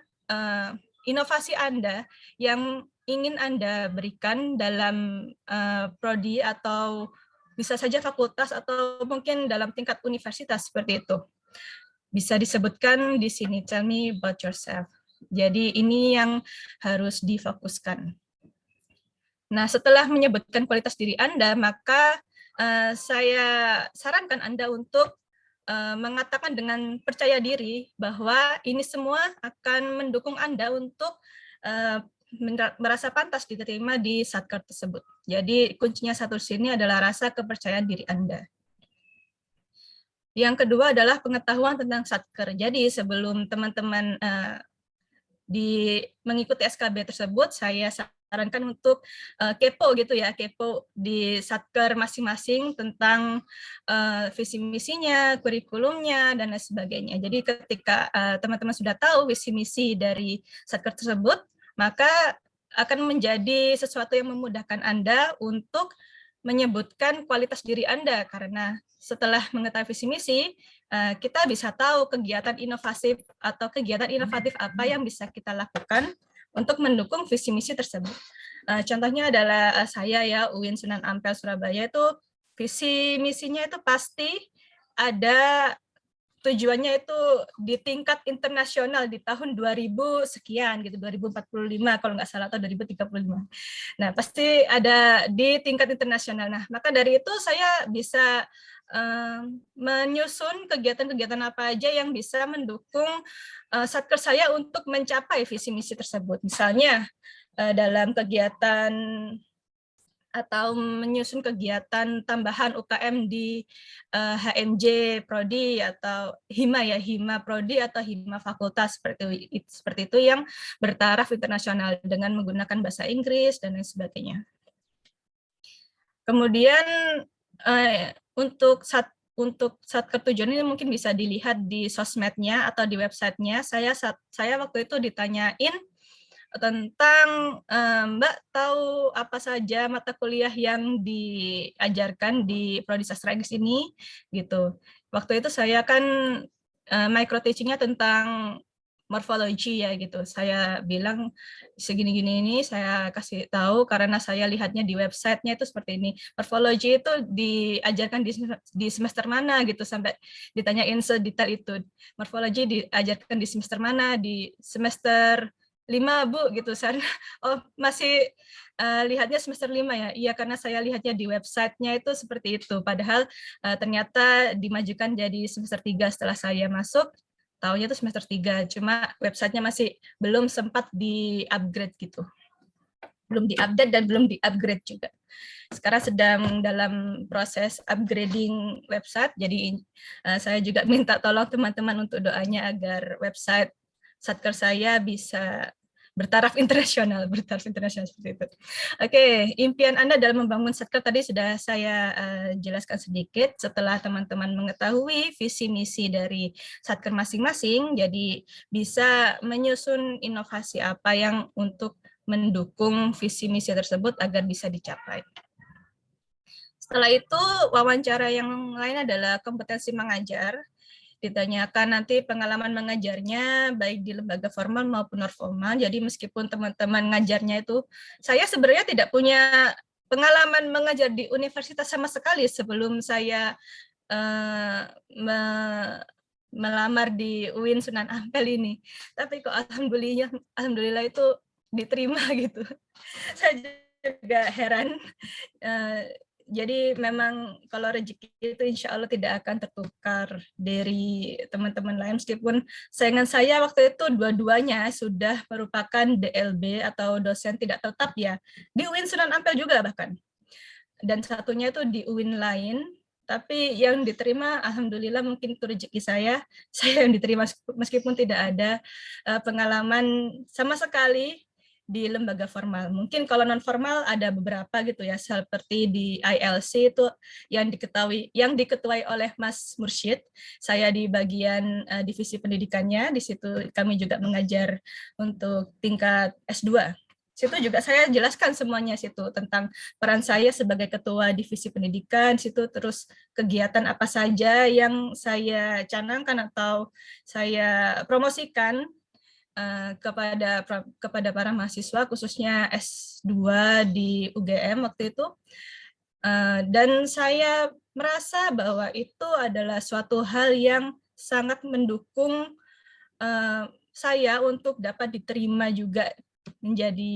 inovasi Anda yang ingin Anda berikan dalam prodi atau bisa saja fakultas atau mungkin dalam tingkat universitas seperti itu. Bisa disebutkan di sini, tell me about yourself. Jadi ini yang harus difokuskan. Nah, setelah menyebutkan kualitas diri Anda, maka saya sarankan Anda untuk mengatakan dengan percaya diri bahwa ini semua akan mendukung Anda untuk merasa pantas diterima di satker tersebut. Jadi kuncinya satu sini adalah rasa kepercayaan diri Anda. Yang kedua adalah pengetahuan tentang satker. Jadi sebelum teman-teman mengikuti SKB tersebut, saya sarankan untuk kepo gitu ya, kepo di satker masing-masing tentang visi misinya, kurikulumnya, dan lain sebagainya. Jadi ketika teman-teman sudah tahu visi misi dari satker tersebut, maka akan menjadi sesuatu yang memudahkan Anda untuk menyebutkan kualitas diri Anda, karena setelah mengetahui visi misi, kita bisa tahu kegiatan inovatif atau kegiatan inovatif apa yang bisa kita lakukan untuk mendukung visi misi tersebut. Contohnya adalah saya ya, UIN Sunan Ampel Surabaya, itu visi misinya itu pasti ada tujuannya itu di tingkat internasional di tahun 2000 sekian gitu, 2045 kalau nggak salah, atau 2035. Nah, pasti ada di tingkat internasional. Nah, maka dari itu saya bisa menyusun kegiatan-kegiatan apa aja yang bisa mendukung satker saya untuk mencapai visi misi tersebut. Misalnya dalam kegiatan atau menyusun kegiatan tambahan UKM di HMJ Prodi atau Hima ya, Hima Prodi atau Hima Fakultas seperti itu yang bertaraf internasional dengan menggunakan bahasa Inggris dan lain sebagainya. Kemudian untuk satker tujuan ini mungkin bisa dilihat di sosmednya atau di websitenya. Saya waktu itu ditanyain tentang Mbak tahu apa saja mata kuliah yang diajarkan di Prodi Sastra Inggris ini gitu. Waktu itu saya kan micro teachingnya tentang morfologi ya gitu. Saya bilang segini-gini ini saya kasih tahu karena saya lihatnya di websitenya itu seperti ini. Morfologi itu diajarkan di semester mana gitu, sampai ditanyain sedetail itu. Morfologi diajarkan di semester mana, di semester 5 Bu gitu. Saya masih lihatnya semester 5 ya. Iya, karena saya lihatnya di websitenya itu seperti itu. Padahal ternyata dimajukan jadi semester 3 setelah saya masuk. Tahunnya itu semester 3, cuma websitenya masih belum sempat di-upgrade gitu. Belum di-update dan belum di-upgrade juga. Sekarang sedang dalam proses upgrading website, jadi saya juga minta tolong teman-teman untuk doanya agar website satker saya bisa bertaraf internasional seperti itu. Oke, impian Anda dalam membangun satker tadi sudah saya jelaskan sedikit. Setelah teman-teman mengetahui visi misi dari satker masing-masing, jadi bisa menyusun inovasi apa yang untuk mendukung visi misi tersebut agar bisa dicapai. Setelah itu, wawancara yang lain adalah kompetensi mengajar. Ditanyakan nanti pengalaman mengajarnya baik di lembaga formal maupun non formal. Jadi meskipun teman-teman ngajarnya itu, saya sebenarnya tidak punya pengalaman mengajar di universitas sama sekali sebelum saya melamar di UIN Sunan Ampel ini. Tapi kok alhamdulillah itu diterima gitu. Saya juga heran. Jadi memang kalau rezeki itu insya Allah tidak akan tertukar dari teman-teman lain, meskipun saingan saya waktu itu dua-duanya sudah merupakan DLB atau dosen tidak tetap ya, di UIN Sunan Ampel juga bahkan. Dan satunya itu di UIN lain, tapi yang diterima alhamdulillah mungkin itu rezeki saya yang diterima meskipun tidak ada pengalaman sama sekali di lembaga formal. Mungkin kalau non formal ada beberapa gitu ya, seperti di ILC itu yang diketuai oleh Mas Mursyid. Saya di bagian divisi pendidikannya, di situ kami juga mengajar untuk tingkat S2. Situ juga saya jelaskan semuanya situ tentang peran saya sebagai ketua divisi pendidikan, situ terus kegiatan apa saja yang saya canangkan atau saya promosikan kepada para mahasiswa khususnya S2 di UGM waktu itu, dan saya merasa bahwa itu adalah suatu hal yang sangat mendukung saya untuk dapat diterima juga menjadi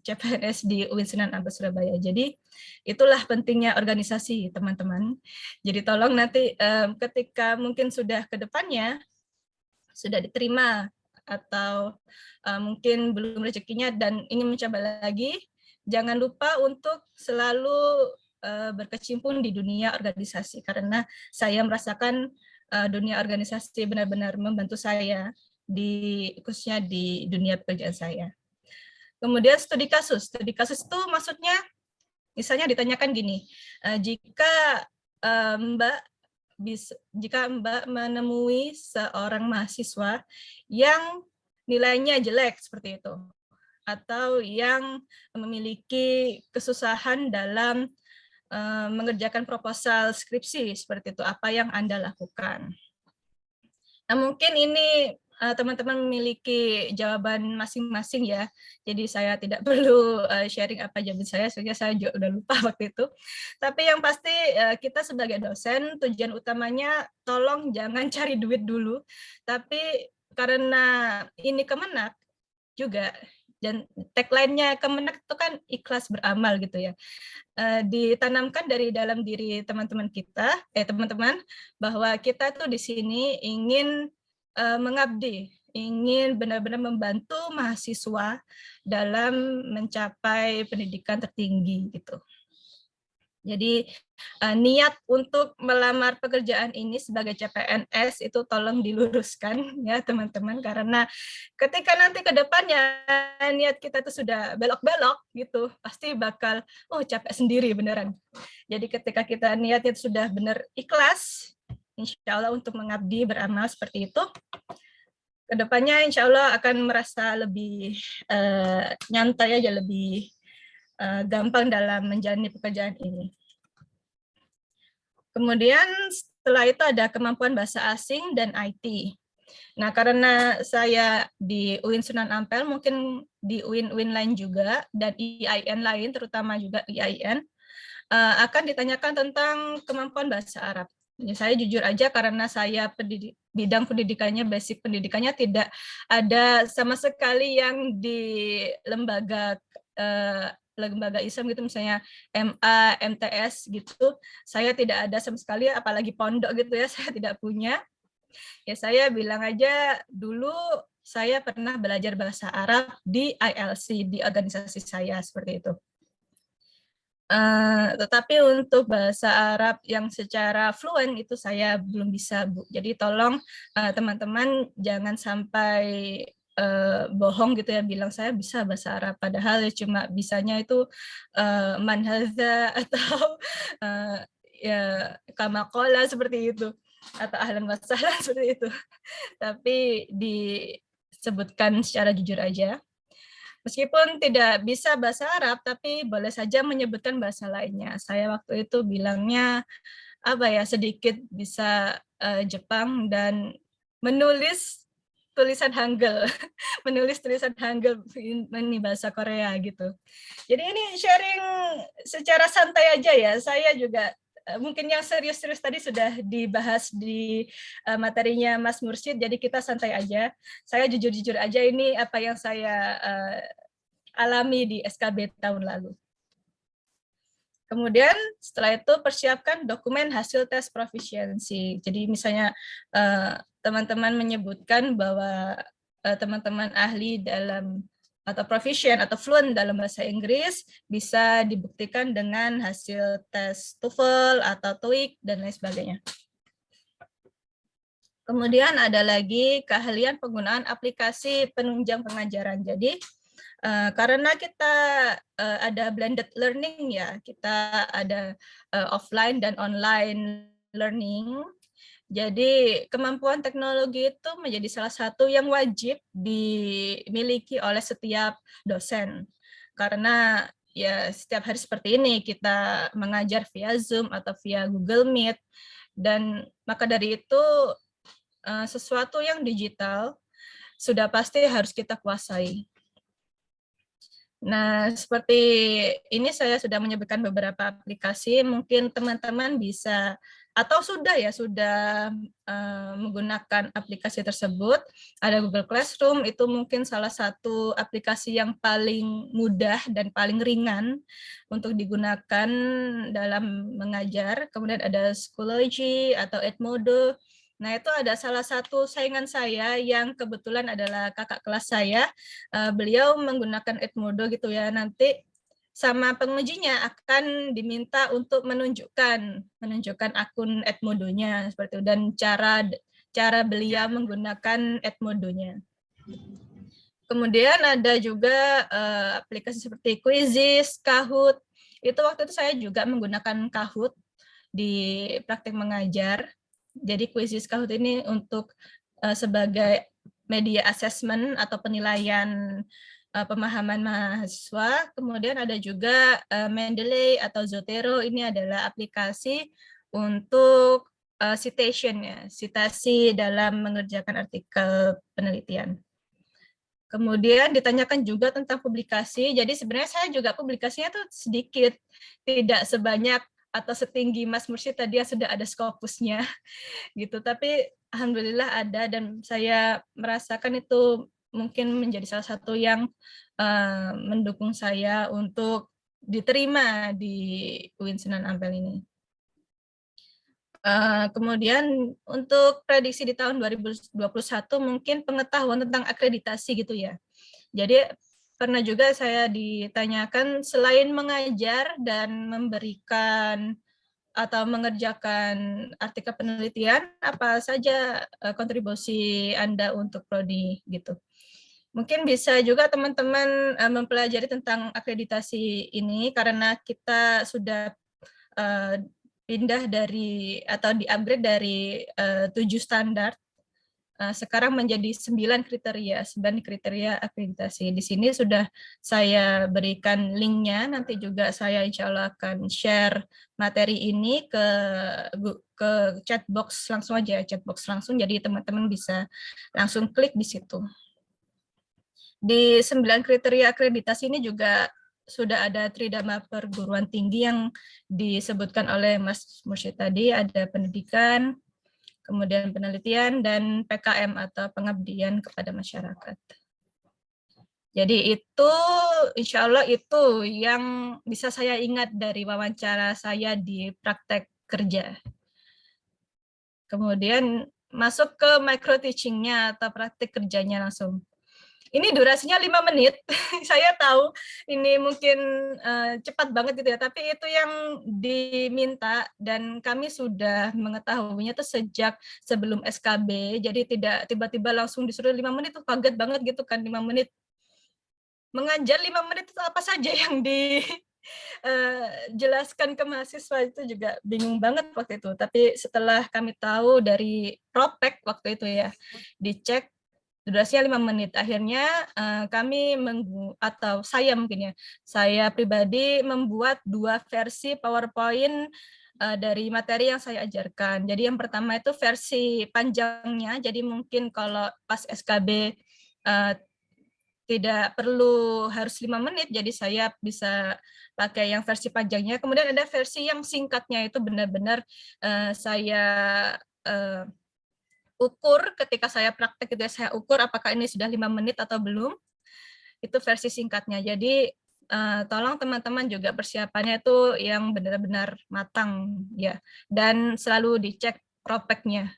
CPNS di UIN Sunan Ampel Surabaya. Jadi itulah pentingnya organisasi, teman-teman. Jadi tolong nanti ketika mungkin sudah ke depannya sudah diterima atau mungkin belum rezekinya dan ingin mencoba lagi, jangan lupa untuk selalu berkecimpung di dunia organisasi, karena saya merasakan dunia organisasi benar-benar membantu saya khususnya di dunia pekerjaan saya. Kemudian studi kasus itu maksudnya misalnya ditanyakan gini, jika Mbak menemui seorang mahasiswa yang nilainya jelek seperti itu, atau yang memiliki kesusahan dalam mengerjakan proposal skripsi seperti itu, apa yang Anda lakukan? Nah, mungkin ini teman-teman memiliki jawaban masing-masing ya, jadi saya tidak perlu sharing apa jawaban saya, sehingga saya juga udah lupa waktu itu. Tapi yang pasti kita sebagai dosen, tujuan utamanya tolong jangan cari duit dulu, tapi karena ini Kemenak juga, dan tagline-nya Kemenak itu kan ikhlas beramal gitu ya, ditanamkan dari dalam diri teman-teman kita, teman-teman, bahwa kita tuh di sini ingin mengabdi, ingin benar-benar membantu mahasiswa dalam mencapai pendidikan tertinggi gitu. Jadi niat untuk melamar pekerjaan ini sebagai CPNS itu tolong diluruskan ya teman-teman, karena ketika nanti ke depannya niat kita itu sudah belok-belok gitu, pasti bakal capek sendiri beneran. Jadi ketika kita niatnya sudah benar ikhlas, insya Allah untuk mengabdi beramal seperti itu, kedepannya insya Allah akan merasa lebih nyantai aja, lebih gampang dalam menjalani pekerjaan ini. Kemudian setelah itu ada kemampuan bahasa asing dan IT. Nah, karena saya di UIN Sunan Ampel, mungkin di UIN lain juga, dan IAIN lain, terutama juga IAIN, akan ditanyakan tentang kemampuan bahasa Arab. Saya jujur aja karena saya bidang pendidikannya, basic pendidikannya tidak ada sama sekali yang di lembaga Islam gitu, misalnya MA, MTS gitu, saya tidak ada sama sekali, apalagi pondok gitu ya, saya tidak punya. Ya saya bilang aja dulu saya pernah belajar bahasa Arab di ILC, di organisasi saya, seperti itu. Tetapi untuk bahasa Arab yang secara fluent itu saya belum bisa, Bu. Jadi tolong teman-teman jangan sampai bohong gitu ya, bilang saya bisa bahasa Arab, padahal ya cuma bisanya itu man hadza atau ya kamakola seperti itu, atau ahlan wa sahlan seperti itu. Tapi disebutkan secara jujur aja. Meskipun tidak bisa bahasa Arab, tapi boleh saja menyebutkan bahasa lainnya. Saya waktu itu bilangnya sedikit bisa Jepang dan menulis tulisan Hangul, menulis tulisan Hangul ini bahasa Korea gitu. Jadi ini sharing secara santai aja ya. Saya juga mungkin yang serius-serius tadi sudah dibahas di materinya Mas Mursyid, jadi kita santai aja. Saya jujur-jujur aja, ini apa yang saya alami di SKB tahun lalu. Kemudian setelah itu persiapkan dokumen hasil tes proficiency. Jadi misalnya teman-teman menyebutkan bahwa teman-teman ahli dalam atau proficient atau fluent dalam bahasa Inggris bisa dibuktikan dengan hasil tes TOEFL atau TOEIC dan lain sebagainya. Kemudian ada lagi keahlian penggunaan aplikasi penunjang pengajaran. Jadi karena kita ada blended learning ya, kita ada offline dan online learning. Jadi kemampuan teknologi itu menjadi salah satu yang wajib dimiliki oleh setiap dosen. Karena ya setiap hari seperti ini kita mengajar via Zoom atau via Google Meet, dan maka dari itu sesuatu yang digital sudah pasti harus kita kuasai. Nah, seperti ini saya sudah menyebutkan beberapa aplikasi, mungkin teman-teman bisa atau sudah menggunakan aplikasi tersebut. Ada Google Classroom, itu mungkin salah satu aplikasi yang paling mudah dan paling ringan untuk digunakan dalam mengajar. Kemudian ada Schoology atau Edmodo. Nah, itu ada salah satu saingan saya yang kebetulan adalah kakak kelas saya. Beliau menggunakan Edmodo gitu ya. Nanti sama pengujinya akan diminta untuk menunjukkan akun Edmodo-nya seperti itu, dan cara beliau menggunakan Edmodo-nya. Kemudian ada juga aplikasi seperti Quizizz, Kahoot. Itu waktu itu saya juga menggunakan Kahoot di praktek mengajar. Jadi Quizizz Kahoot ini untuk sebagai media assessment atau penilaian pemahaman mahasiswa. Kemudian ada juga Mendeley atau Zotero, ini adalah aplikasi untuk citation ya, citasi dalam mengerjakan artikel penelitian. Kemudian ditanyakan juga tentang publikasi. Jadi sebenarnya saya juga publikasinya tuh sedikit, tidak sebanyak atau setinggi Mas Mursyid tadi yang sudah ada Scopusnya gitu, tapi alhamdulillah ada, dan saya merasakan itu mungkin menjadi salah satu yang mendukung saya untuk diterima di UIN Sunan Ampel ini. Kemudian untuk prediksi di tahun 2021 mungkin pengetahuan tentang akreditasi gitu ya. Jadi pernah juga saya ditanyakan, selain mengajar dan memberikan atau mengerjakan artikel penelitian, apa saja kontribusi Anda untuk prodi gitu. Mungkin bisa juga teman-teman mempelajari tentang akreditasi ini, karena kita sudah pindah dari atau di-upgrade dari 7 standar sekarang menjadi 9 kriteria akreditasi. Di sini sudah saya berikan linknya, nanti juga saya insya Allah akan share materi ini ke chatbox langsung aja, jadi teman-teman bisa langsung klik di situ. Di 9 kriteria akreditasi ini juga sudah ada tridharma perguruan tinggi yang disebutkan oleh Mas Mursyid tadi, ada pendidikan, kemudian penelitian, dan PKM atau pengabdian kepada masyarakat. Jadi itu insya Allah itu yang bisa saya ingat dari wawancara saya di praktek kerja. Kemudian masuk ke micro teaching-nya atau praktek kerjanya langsung. Ini durasinya 5 menit, saya tahu ini mungkin cepat banget gitu ya, tapi itu yang diminta dan kami sudah mengetahuinya itu sejak sebelum SKB, jadi tidak tiba-tiba langsung disuruh 5 menit, tuh kaget banget gitu kan, 5 menit. Mengajar 5 menit itu apa saja yang dijelaskan ke mahasiswa, itu juga bingung banget waktu itu, tapi setelah kami tahu dari Propek waktu itu ya, dicek, durasinya 5 menit. Akhirnya kami atau saya mungkin ya, saya pribadi membuat 2 versi PowerPoint dari materi yang saya ajarkan. Jadi yang pertama itu versi panjangnya, jadi mungkin kalau pas SKB tidak perlu harus 5 menit, jadi saya bisa pakai yang versi panjangnya. Kemudian ada versi yang singkatnya, itu benar-benar saya ukur ketika saya praktek, saya ukur apakah ini sudah 5 menit atau belum, itu versi singkatnya. Jadi tolong teman-teman juga persiapannya itu yang benar-benar matang ya, dan selalu dicek ropeknya.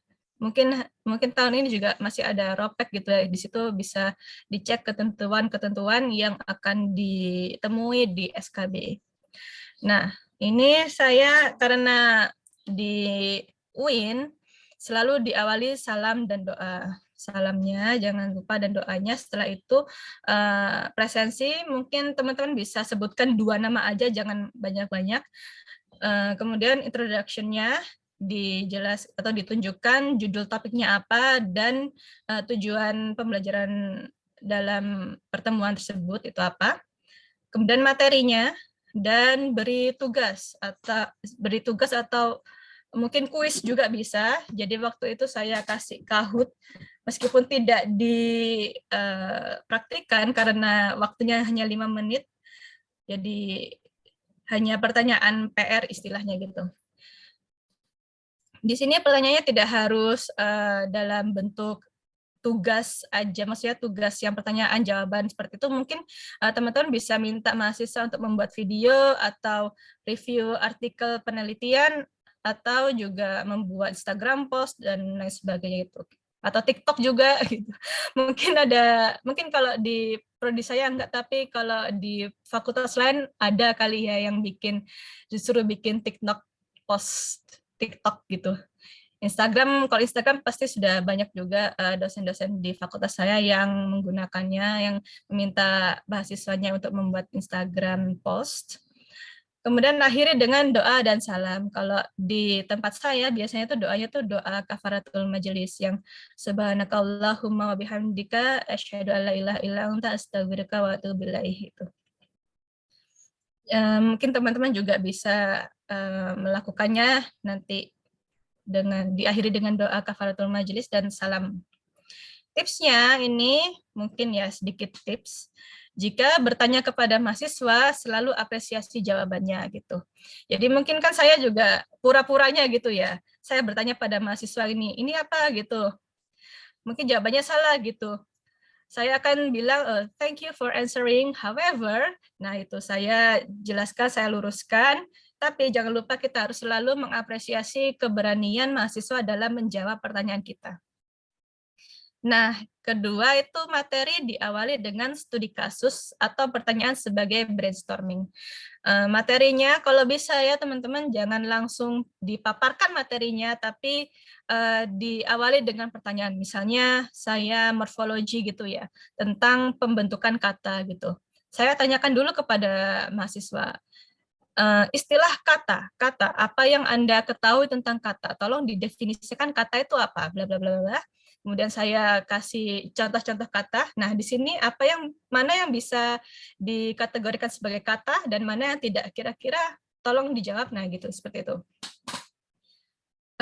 Mungkin tahun ini juga masih ada ropek gitu ya, di situ bisa dicek ketentuan-ketentuan yang akan ditemui di SKB. Nah, ini saya karena di UIN selalu diawali salam dan doa. Salamnya jangan lupa dan doanya. Setelah itu presensi mungkin teman-teman bisa sebutkan 2 nama aja, jangan banyak-banyak. Kemudian introduction-nya dijelas atau ditunjukkan judul topiknya apa dan tujuan pembelajaran dalam pertemuan tersebut itu apa. Kemudian materinya dan beri tugas atau mungkin kuis juga bisa. Jadi waktu itu saya kasih Kahoot meskipun tidak dipraktikkan karena waktunya hanya 5 menit. Jadi hanya pertanyaan PR istilahnya gitu. Di sini pertanyaannya tidak harus dalam bentuk tugas aja, maksudnya tugas yang pertanyaan jawaban seperti itu. Mungkin teman-teman bisa minta mahasiswa untuk membuat video atau review artikel penelitian atau juga membuat Instagram post dan lain sebagainya itu, atau TikTok juga gitu. Mungkin kalau di prodi saya enggak, tapi kalau di fakultas lain ada kali ya yang justru bikin TikTok post TikTok gitu. Kalau Instagram pasti sudah banyak juga dosen-dosen di fakultas saya yang menggunakannya, yang meminta mahasiswanya untuk membuat Instagram post. Kemudian akhiri dengan doa dan salam. Kalau di tempat saya biasanya tuh doanya tuh doa kafaratul majelis yang subhanakallahumma wa bihamdika asyhadu an la ilaha illa anta astaghfiruka wa atubu ilaik itu. Mungkin teman-teman juga bisa melakukannya nanti diakhiri dengan doa kafaratul majelis dan salam. Tipsnya ini mungkin ya sedikit tips. Jika bertanya kepada mahasiswa, selalu apresiasi jawabannya gitu. Jadi mungkin kan saya juga pura-puranya gitu ya. Saya bertanya pada mahasiswa ini apa gitu. Mungkin jawabannya salah gitu. Saya akan bilang, thank you for answering, however, nah itu saya jelaskan, saya luruskan, tapi jangan lupa kita harus selalu mengapresiasi keberanian mahasiswa dalam menjawab pertanyaan kita. Nah, kedua itu materi diawali dengan studi kasus atau pertanyaan sebagai brainstorming. Materinya kalau bisa ya teman-teman jangan langsung dipaparkan materinya, tapi diawali dengan pertanyaan. Misalnya saya morfologi gitu ya, tentang pembentukan kata gitu. Saya tanyakan dulu kepada mahasiswa, istilah kata, apa yang Anda ketahui tentang kata? Tolong didefinisikan kata itu apa, bla bla bla bla. Kemudian saya kasih contoh-contoh kata. Nah, di sini mana yang bisa dikategorikan sebagai kata dan mana yang tidak, kira-kira tolong dijawab. Nah, gitu, seperti itu.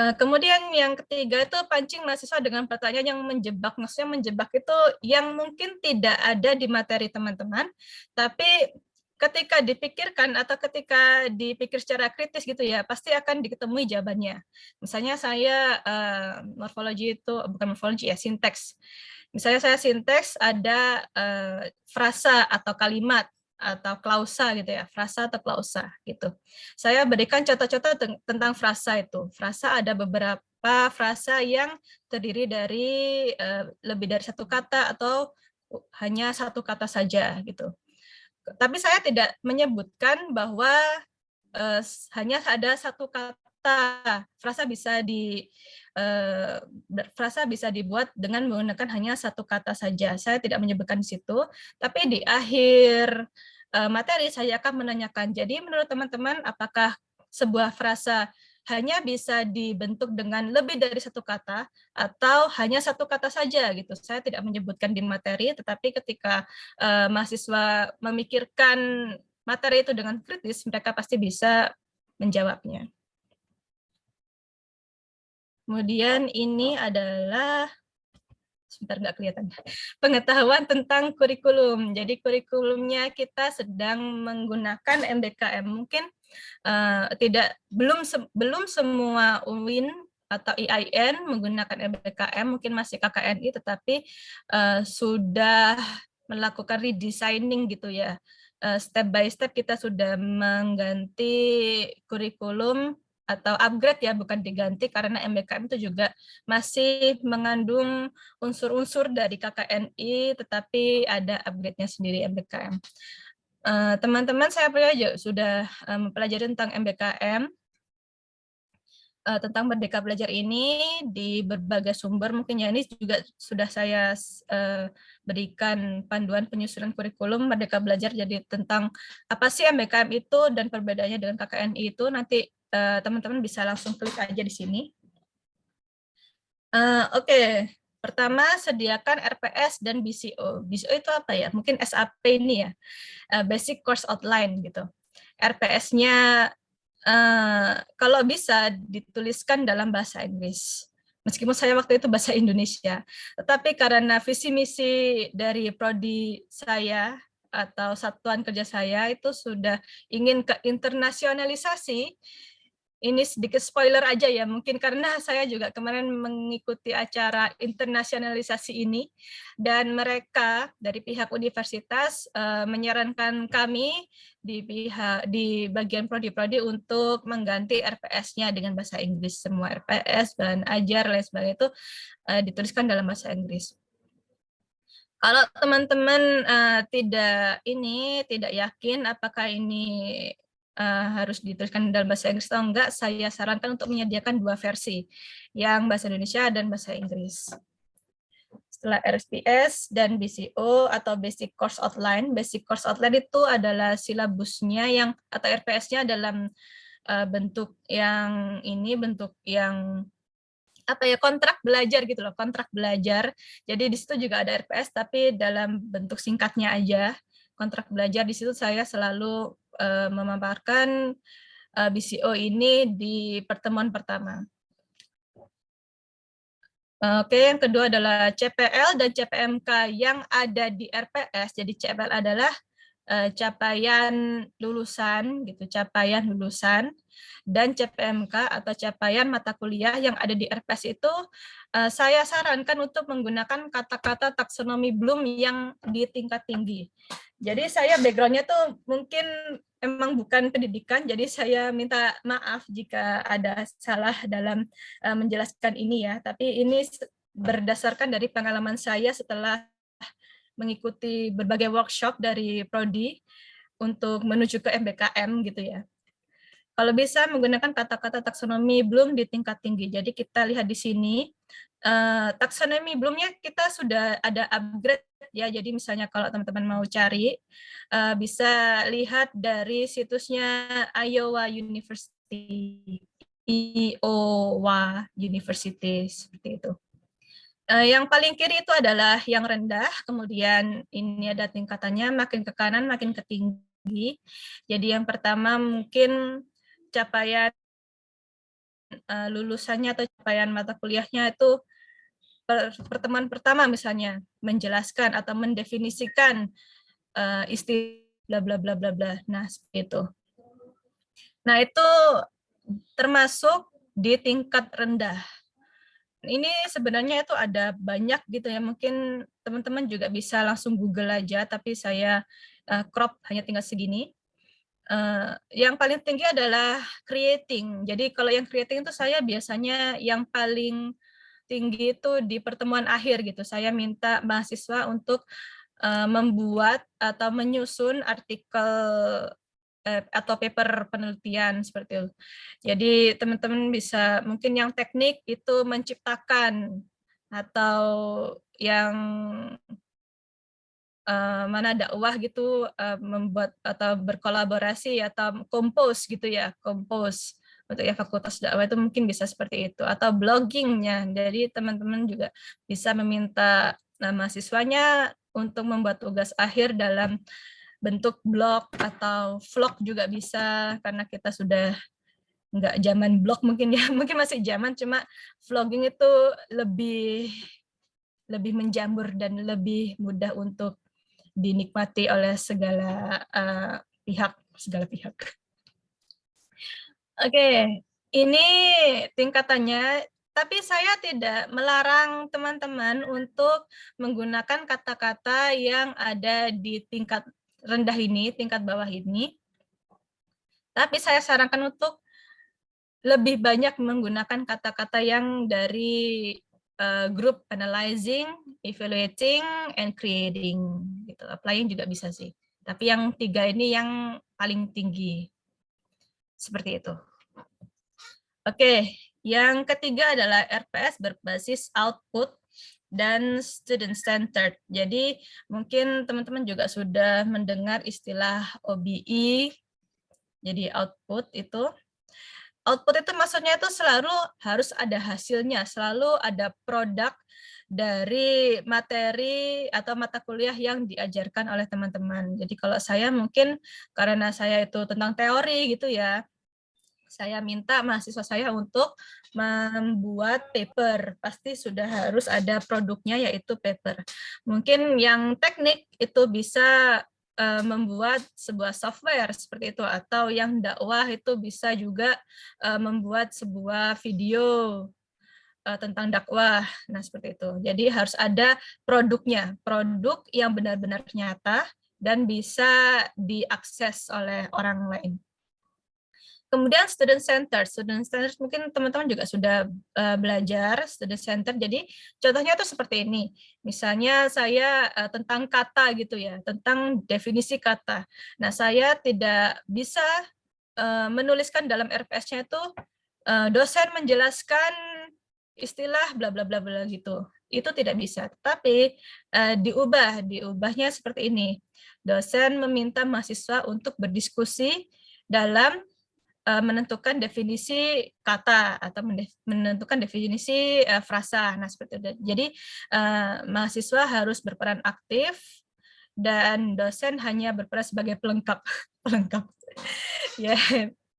Kemudian yang ketiga itu pancing mahasiswa dengan pertanyaan yang menjebak. Maksudnya menjebak itu yang mungkin tidak ada di materi teman-teman, tapi ketika dipikirkan atau ketika dipikir secara kritis gitu ya, pasti akan diketemui jawabannya. Misalnya saya morfologi itu, bukan morfologi ya, sinteks. Misalnya saya sinteks ada frasa atau kalimat, atau klausa gitu ya, frasa atau klausa gitu. Saya berikan contoh-contoh tentang frasa itu. Frasa ada beberapa frasa yang terdiri dari lebih dari satu kata atau hanya satu kata saja gitu. Tapi saya tidak menyebutkan bahwa hanya ada satu kata. Frasa bisa dibuat dengan menggunakan hanya satu kata saja. Saya tidak menyebutkan di situ, tapi di akhir materi saya akan menanyakan, jadi menurut teman-teman apakah sebuah frasa hanya bisa dibentuk dengan lebih dari satu kata atau hanya satu kata saja gitu. Saya tidak menyebutkan di materi, tetapi ketika mahasiswa memikirkan materi itu dengan kritis, mereka pasti bisa menjawabnya. Kemudian ini adalah sebentar nggak kelihatan, pengetahuan tentang kurikulum. Jadi kurikulumnya kita sedang menggunakan MBKM. Mungkin belum semua UIN atau IAIN menggunakan MBKM, mungkin masih KKNI, tetapi sudah melakukan redesigning gitu ya. step by step kita sudah mengganti kurikulum atau upgrade ya, bukan diganti, karena MBKM itu juga masih mengandung unsur-unsur dari KKNI, tetapi ada upgrade-nya sendiri MBKM. Teman-teman saya juga sudah mempelajari tentang MBKM, tentang Merdeka Belajar ini di berbagai sumber. Mungkin ya ini juga sudah saya berikan panduan penyusunan kurikulum Merdeka Belajar, jadi tentang apa sih MBKM itu dan perbedaannya dengan KKNI itu, nanti teman-teman bisa langsung klik aja di sini. Oke. Pertama, sediakan RPS dan BCO. BCO itu apa ya? Mungkin SAP ini ya, Basic Course Outline gitu. RPS-nya kalau bisa dituliskan dalam bahasa Inggris. Meskipun saya waktu itu bahasa Indonesia, tetapi karena visi misi dari prodi saya atau satuan kerja saya itu sudah ingin ke internasionalisasi. Ini sedikit spoiler aja ya, mungkin karena saya juga kemarin mengikuti acara internasionalisasi ini, dan mereka dari pihak universitas menyarankan kami di bagian prodi-prodi untuk mengganti RPS-nya dengan bahasa Inggris. Semua RPS, bahan ajar, lain sebagainya itu dituliskan dalam bahasa Inggris. Kalau teman-teman tidak yakin apakah ini harus dituliskan dalam bahasa Inggris atau enggak, saya sarankan untuk menyediakan 2 versi, yang bahasa Indonesia dan bahasa Inggris. Setelah RPS dan BCO atau Basic Course Outline, Basic Course Outline itu adalah silabusnya yang atau RPS-nya dalam bentuk yang apa ya, kontrak belajar gitu loh, kontrak belajar. Jadi di situ juga ada RPS tapi dalam bentuk singkatnya aja. Kontrak belajar di situ saya selalu memaparkan BCO ini di pertemuan pertama. Oke, yang kedua adalah CPL dan CPMK yang ada di RPS. Jadi CPL adalah capaian lulusan gitu, capaian lulusan, dan CPMK atau capaian mata kuliah yang ada di RPS itu saya sarankan untuk menggunakan kata-kata taksonomi Bloom yang di tingkat tinggi. Jadi saya background-nya tuh mungkin emang bukan pendidikan, jadi saya minta maaf jika ada salah dalam menjelaskan ini ya, tapi ini berdasarkan dari pengalaman saya setelah mengikuti berbagai workshop dari prodi untuk menuju ke MBKM gitu ya. Kalau bisa menggunakan kata-kata taksonomi Bloom di tingkat tinggi. Jadi kita lihat di sini taksonomi Bloom-nya kita sudah ada upgrade ya. Jadi misalnya kalau teman-teman mau cari bisa lihat dari situsnya Iowa University, Iowa University seperti itu. Yang paling kiri itu adalah yang rendah, kemudian ini ada tingkatannya makin ke kanan makin ke tinggi. Jadi yang pertama mungkin capaian lulusannya atau capaian mata kuliahnya itu pertemuan pertama misalnya menjelaskan atau mendefinisikan istilah bla bla bla bla. Nah, seperti itu. Nah, itu termasuk di tingkat rendah. Ini sebenarnya itu ada banyak gitu ya, mungkin teman-teman juga bisa langsung Google aja, tapi saya crop hanya tinggal segini. Yang paling tinggi adalah creating. Jadi kalau yang creating itu saya biasanya yang paling tinggi itu di pertemuan akhir gitu. Saya minta mahasiswa untuk membuat atau menyusun artikel atau paper penelitian seperti itu. Jadi teman-teman bisa mungkin yang teknik itu menciptakan, atau yang mana dakwah gitu membuat atau berkolaborasi atau kompos gitu ya, kompos untuk ya fakultas dakwah itu mungkin bisa seperti itu, atau bloggingnya. Jadi teman-teman juga bisa meminta mahasiswanya untuk membuat tugas akhir dalam bentuk blog atau vlog juga bisa, karena kita sudah nggak zaman blog mungkin ya, mungkin masih zaman, cuma vlogging itu lebih menjamur dan lebih mudah untuk dinikmati oleh segala pihak. Oke, ini tingkatannya. Tapi saya tidak melarang teman-teman untuk menggunakan kata-kata yang ada di tingkat rendah ini, tingkat bawah ini. Tapi saya sarankan untuk lebih banyak menggunakan kata-kata yang dari group analyzing, evaluating, and creating. Gitu. Applying juga bisa sih. Tapi yang 3 ini yang paling tinggi. Seperti itu. Oke, yang ketiga adalah RPS berbasis output dan student centered. Jadi mungkin teman-teman juga sudah mendengar istilah OBE. Jadi output itu maksudnya itu selalu harus ada hasilnya, selalu ada produk dari materi atau mata kuliah yang diajarkan oleh teman-teman. Jadi kalau saya mungkin karena saya itu tentang teori gitu ya, saya minta mahasiswa saya untuk membuat paper. Pasti sudah harus ada produknya, yaitu paper. Mungkin yang teknik itu bisa membuat sebuah software seperti itu, atau yang dakwah itu bisa juga membuat sebuah video tentang dakwah. Nah, seperti itu. Jadi harus ada produknya, produk yang benar-benar nyata dan bisa diakses oleh orang lain. Kemudian student center mungkin teman-teman juga sudah belajar student center. Jadi contohnya tuh seperti ini. Misalnya saya tentang kata gitu ya, tentang definisi kata. Nah, saya tidak bisa menuliskan dalam RPS-nya itu dosen menjelaskan istilah bla bla bla bla gitu. Itu tidak bisa. Tapi diubahnya seperti ini. Dosen meminta mahasiswa untuk berdiskusi dalam menentukan definisi kata atau menentukan definisi frasa. Nah, seperti itu. Jadi mahasiswa harus berperan aktif dan dosen hanya berperan sebagai pelengkap, pelengkap. Ya,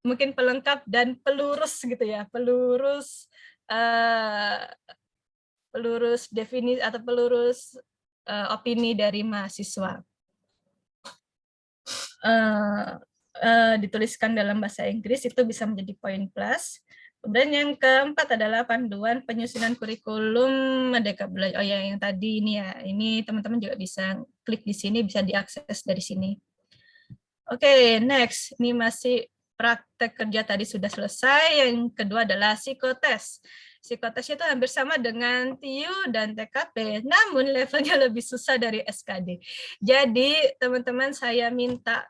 mungkin pelengkap dan pelurus gitu ya, pelurus definisi atau pelurus opini dari mahasiswa. Dituliskan dalam bahasa Inggris itu bisa menjadi poin plus. Kemudian yang keempat adalah panduan penyusunan kurikulum Merdeka Belajar. Oh ya, yang tadi ini ya, ini teman-teman juga bisa klik di sini, bisa diakses dari sini. Oke, next. Ini masih praktek kerja tadi sudah selesai. Yang kedua adalah psikotes. Psikotes itu hampir sama dengan TIU dan TKP, namun levelnya lebih susah dari SKD. Jadi teman-teman saya minta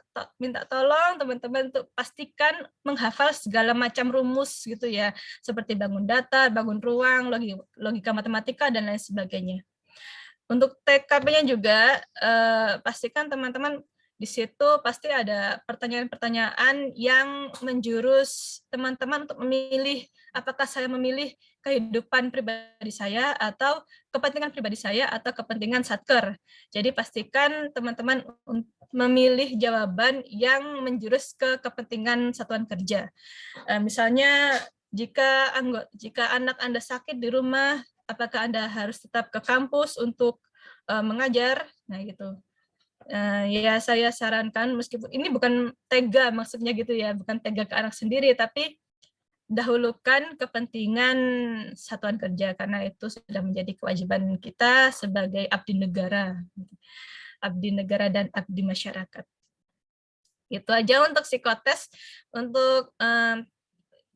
tolong teman-teman untuk pastikan menghafal segala macam rumus gitu ya, seperti bangun data, bangun ruang, logika matematika dan lain sebagainya. Untuk TKP-nya juga pastikan teman-teman di situ pasti ada pertanyaan-pertanyaan yang menjurus teman-teman untuk memilih apakah saya memilih kehidupan pribadi saya atau kepentingan pribadi saya atau kepentingan satker. Jadi pastikan teman-teman memilih jawaban yang menjurus ke kepentingan satuan kerja. Misalnya jika anak Anda sakit di rumah, apakah Anda harus tetap ke kampus untuk mengajar? Nah, gitu. Ya saya sarankan, meskipun ini bukan tega maksudnya gitu ya, bukan tega ke anak sendiri, tapi dahulukan kepentingan satuan kerja karena itu sudah menjadi kewajiban kita sebagai abdi negara dan abdi masyarakat. Itu aja untuk psikotes. Untuk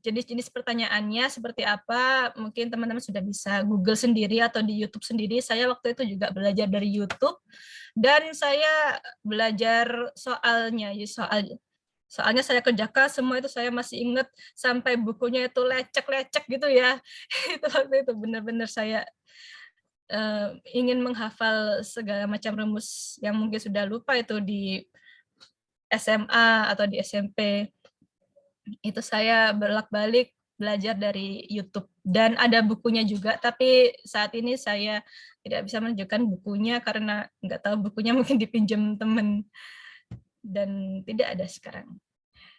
jenis-jenis pertanyaannya seperti apa, mungkin teman-teman sudah bisa Google sendiri atau di YouTube sendiri. Saya waktu itu juga belajar dari YouTube, dan saya belajar soalnya saya kerjakan semua itu, saya masih ingat sampai bukunya itu lecek-lecek gitu ya. Itu waktu itu benar-benar saya ingin menghafal segala macam rumus yang mungkin sudah lupa itu di SMA atau di SMP. Itu saya bolak-balik belajar dari YouTube, dan ada bukunya juga, tapi saat ini saya tidak bisa menunjukkan bukunya karena nggak tahu bukunya, mungkin dipinjam teman dan tidak ada sekarang.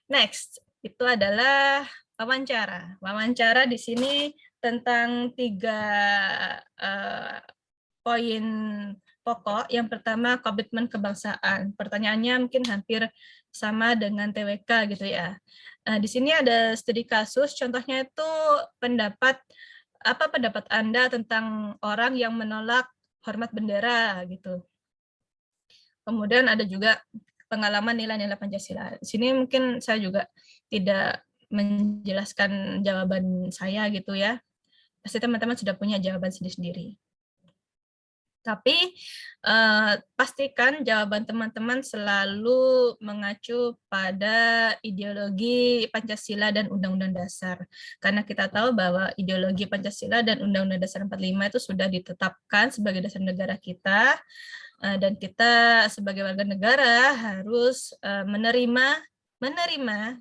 Next, itu adalah wawancara. Wawancara di sini tentang 3 poin pokok. Yang pertama, komitmen kebangsaan. Pertanyaannya mungkin hampir sama dengan TWK gitu ya. Di sini ada studi kasus, contohnya itu apa pendapat Anda tentang orang yang menolak hormat bendera gitu. Kemudian ada juga pengalaman nilai-nilai Pancasila. Di sini mungkin saya juga tidak menjelaskan jawaban saya gitu ya. Pasti teman-teman sudah punya jawaban sendiri-sendiri. Tapi pastikan jawaban teman-teman selalu mengacu pada ideologi Pancasila dan Undang-Undang Dasar. Karena kita tahu bahwa ideologi Pancasila dan Undang-Undang Dasar 45 itu sudah ditetapkan sebagai dasar negara kita, dan kita sebagai warga negara harus menerima,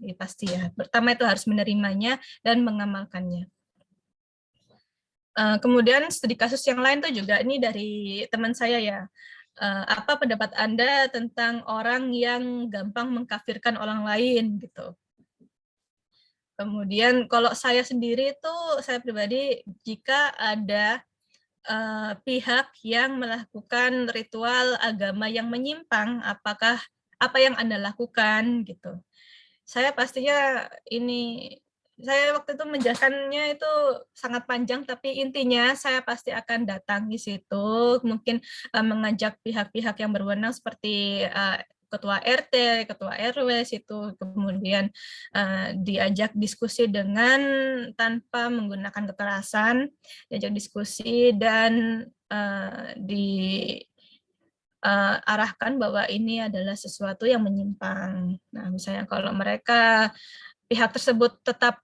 ya pasti ya. Pertama itu harus menerimanya dan mengamalkannya. Kemudian studi kasus yang lain tuh juga ini dari teman saya ya. Apa pendapat Anda tentang orang yang gampang mengkafirkan orang lain gitu? Kemudian kalau saya sendiri tuh, saya pribadi jika ada pihak yang melakukan ritual agama yang menyimpang, apakah apa yang Anda lakukan gitu? Saya pastinya saya waktu itu menjelaskannya itu sangat panjang, tapi intinya saya pasti akan datangi situ, mungkin mengajak pihak-pihak yang berwenang seperti ketua RT, ketua RW situ, kemudian diajak diskusi dengan tanpa menggunakan kekerasan, diajak diskusi dan arahkan bahwa ini adalah sesuatu yang menyimpang. Nah, misalnya kalau mereka pihak tersebut tetap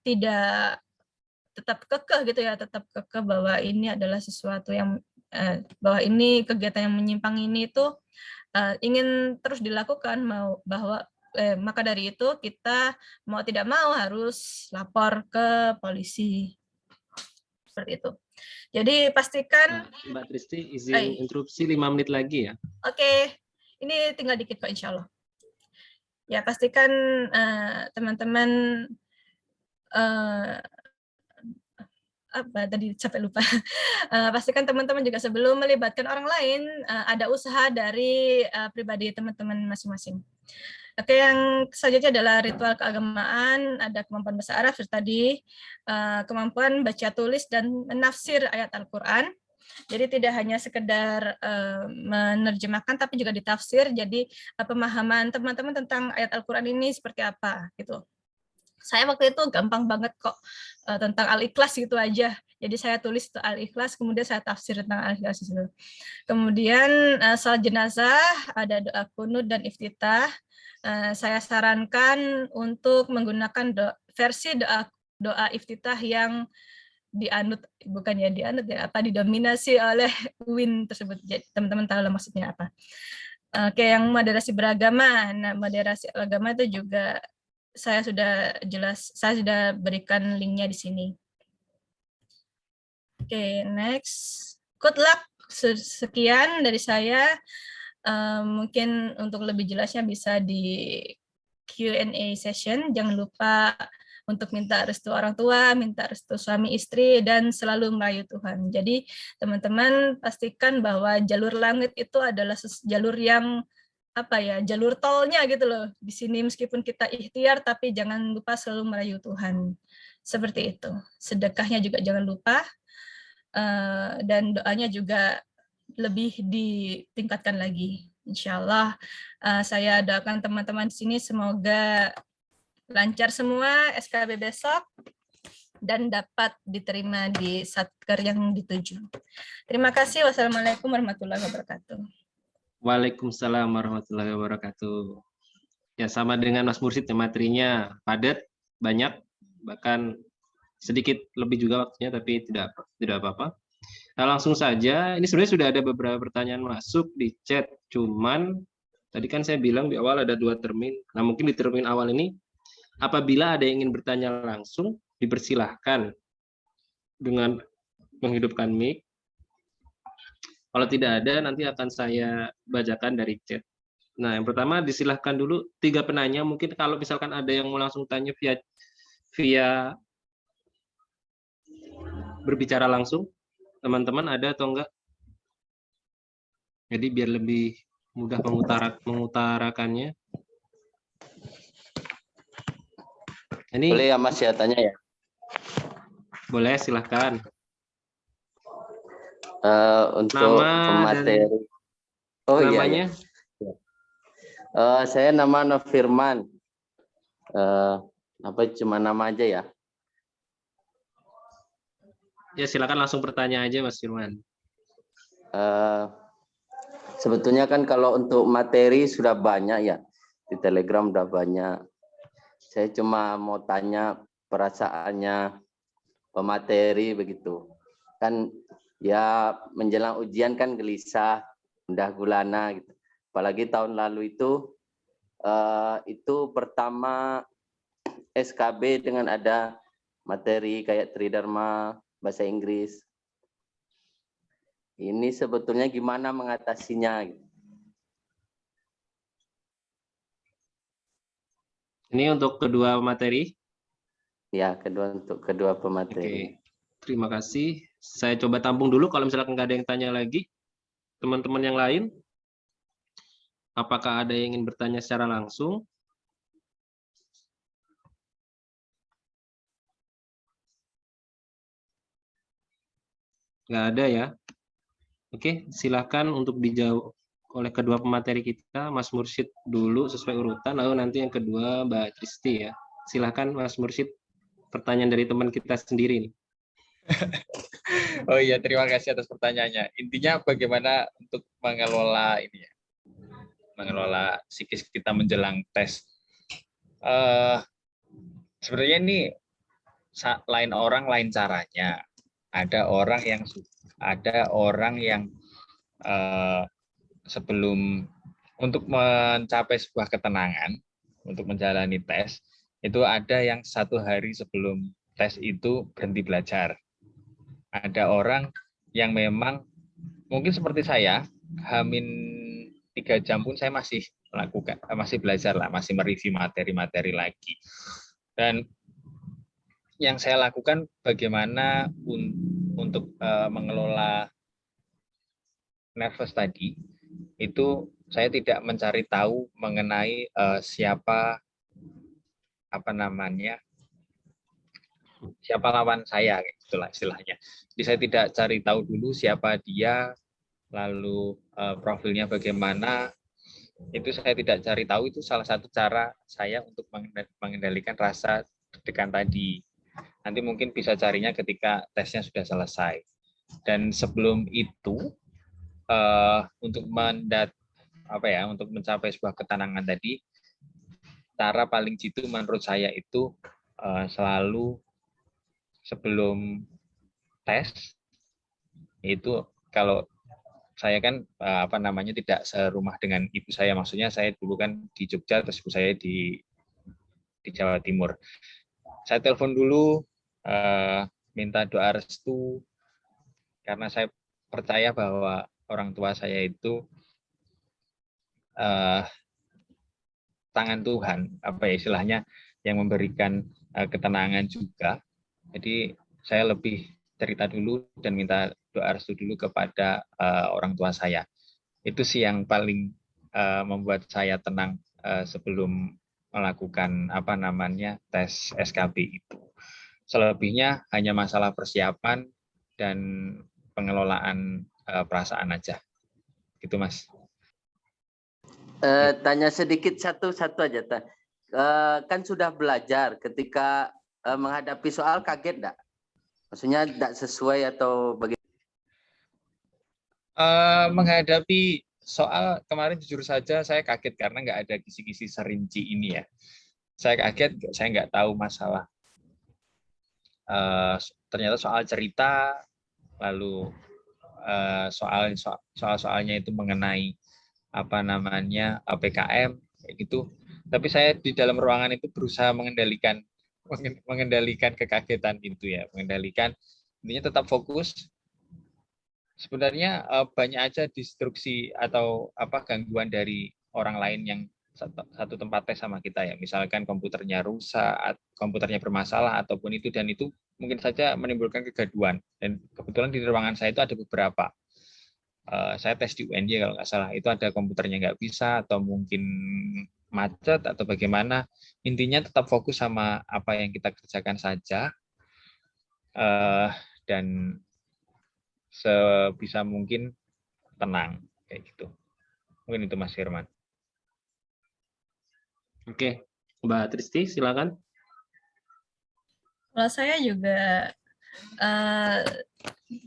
kekeh gitu ya, tetap kekeh bahwa ini adalah sesuatu yang bahwa ini kegiatan yang menyimpang ini itu ingin terus dilakukan, maka dari itu kita mau tidak mau harus lapor ke polisi. Seperti itu. Jadi pastikan Mbak Tristi izin interupsi 5 menit lagi ya. Oke, ini tinggal dikit kok insya Allah. Ya pastikan teman-teman tadi sampai lupa. Pastikan teman-teman juga sebelum melibatkan orang lain ada usaha dari pribadi teman-teman masing-masing. Oke, yang selanjutnya adalah ritual keagamaan, ada kemampuan bahasa Arab seperti tadi, kemampuan baca tulis dan menafsir ayat Al-Quran. Jadi tidak hanya sekedar menerjemahkan, tapi juga ditafsir. Jadi pemahaman teman-teman tentang ayat Al-Quran ini seperti apa gitu. Saya waktu itu gampang banget kok tentang Al-Ikhlas gitu aja. Jadi saya tulis itu Al-Ikhlas, kemudian saya tafsir tentang Al-Ikhlas itu. Kemudian salat jenazah, ada doa kunut dan iftitah. Saya sarankan untuk menggunakan versi doa iftitah yang didominasi oleh UIN tersebut. Teman-teman tahu lah maksudnya apa. Oke, yang moderasi beragama. Nah, moderasi agama itu juga saya sudah berikan linknya di sini. Oke, next. Good luck. Sekian dari saya. Mungkin untuk lebih jelasnya bisa di Q&A session. Jangan lupa untuk minta restu orang tua, minta restu suami istri, dan selalu merayu Tuhan. Jadi teman-teman pastikan bahwa jalur langit itu adalah jalur yang jalur tolnya gitu loh. Di sini meskipun kita ikhtiar, tapi jangan lupa selalu merayu Tuhan. Seperti itu. Sedekahnya juga jangan lupa, dan doanya juga lebih ditingkatkan lagi. Insya Allah saya doakan teman-teman di sini semoga lancar semua SKB besok dan dapat diterima di satker yang dituju. Terima kasih. Wassalamualaikum warahmatullahi wabarakatuh. Waalaikumsalam warahmatullahi wabarakatuh. Ya, sama dengan Mas Mursid, materinya padat, banyak, bahkan sedikit lebih juga waktunya, tapi tidak apa-apa. Nah, langsung saja, ini sebenarnya sudah ada beberapa pertanyaan masuk di chat, cuman tadi kan saya bilang di awal ada 2 termin. Nah, mungkin di termin awal ini, apabila ada yang ingin bertanya langsung, dipersilahkan dengan menghidupkan mic. Kalau tidak ada, nanti akan saya bacakan dari chat. Nah, yang pertama disilahkan dulu 3 penanya. Mungkin kalau misalkan ada yang mau langsung tanya via berbicara langsung, teman-teman ada atau enggak? Jadi biar lebih mudah mengutarakannya. Ini boleh ya Mas ya tanya ya? Boleh, silahkan. Untuk Nama pemateri. namanya? Iya. Saya nama Nofirman. Apa cuma nama aja ya? Ya, silakan langsung bertanya aja Mas Firman. Sebetulnya kan kalau untuk materi sudah banyak ya, di Telegram udah banyak. Saya cuma mau tanya perasaannya pemateri begitu. Kan ya menjelang ujian kan gelisah, gundah gulana gitu. Apalagi tahun lalu itu pertama SKB dengan ada materi kayak Tridharma, bahasa Inggris. Ini sebetulnya gimana mengatasinya? Ini untuk kedua materi. Ya, untuk kedua pemateri. Oke, terima kasih. Saya coba tampung dulu kalau misalkan nggak ada yang tanya lagi. Teman-teman yang lain, apakah ada yang ingin bertanya secara langsung? Nggak ada ya. Oke, silakan untuk dijawab oleh kedua pemateri kita, Mas Mursyid dulu sesuai urutan, lalu nanti yang kedua Mbak Tristi ya. Silakan Mas Mursyid, pertanyaan dari teman kita sendiri nih. Oh iya, terima kasih atas pertanyaannya. Intinya bagaimana untuk mengelola ini ya, mengelola psikis kita menjelang tes. Sebenarnya ini lain orang lain caranya. Ada orang yang sebelum untuk mencapai sebuah ketenangan untuk menjalani tes itu ada yang 1 hari sebelum tes itu berhenti belajar. Ada orang yang memang mungkin seperti saya, hamin 3 jam pun saya masih belajar lah, masih mereview materi-materi lagi. Dan yang saya lakukan bagaimana untuk mengelola nervous tadi, itu saya tidak mencari tahu mengenai siapa lawan saya, itulah istilahnya. Jadi saya tidak cari tahu dulu siapa dia, lalu profilnya bagaimana. Itu saya tidak cari tahu. Itu salah satu cara saya untuk mengendalikan rasa deg-degan tadi. Nanti mungkin bisa carinya ketika tesnya sudah selesai. Dan sebelum itu untuk untuk mencapai sebuah ketenangan tadi, cara paling jitu menurut saya itu selalu sebelum tes itu, kalau saya kan tidak serumah dengan ibu saya, maksudnya saya dulu kan di Jogja, terus ibu saya di Jawa Timur. Saya telepon dulu, minta doa restu, karena saya percaya bahwa orang tua saya itu tangan Tuhan, istilahnya, yang memberikan ketenangan juga. Jadi saya lebih cerita dulu dan minta doa restu dulu kepada orang tua saya. Itu sih yang paling membuat saya tenang sebelum melakukan tes SKB itu. Selebihnya hanya masalah persiapan dan pengelolaan perasaan aja. Gitu, Mas. Tanya sedikit satu aja. Kan sudah belajar, ketika menghadapi soal kaget enggak? Maksudnya tidak sesuai atau bagaimana? Menghadapi soal kemarin jujur saja saya kaget karena nggak ada kisi-kisi serinci ini ya. Saya kaget, saya nggak tahu masalah. Ternyata soal cerita, lalu soalnya itu mengenai PKM kayak gitu. Tapi saya di dalam ruangan itu berusaha mengendalikan kekagetan itu ya, mengendalikan, intinya tetap fokus. Sebenarnya banyak aja distruksi atau gangguan dari orang lain yang satu tempat tes sama kita ya. Misalkan komputernya rusak, komputernya bermasalah ataupun itu, dan itu mungkin saja menimbulkan kegaduhan. Dan kebetulan di ruangan saya itu ada beberapa. Saya tes di UNY kalau nggak salah, itu ada komputernya nggak bisa atau mungkin macet atau bagaimana. Intinya tetap fokus sama apa yang kita kerjakan saja, dan sebisa mungkin tenang kayak gitu. Mungkin itu Mas Firman. Oke, Mbak Tristi, silakan. Kalau saya juga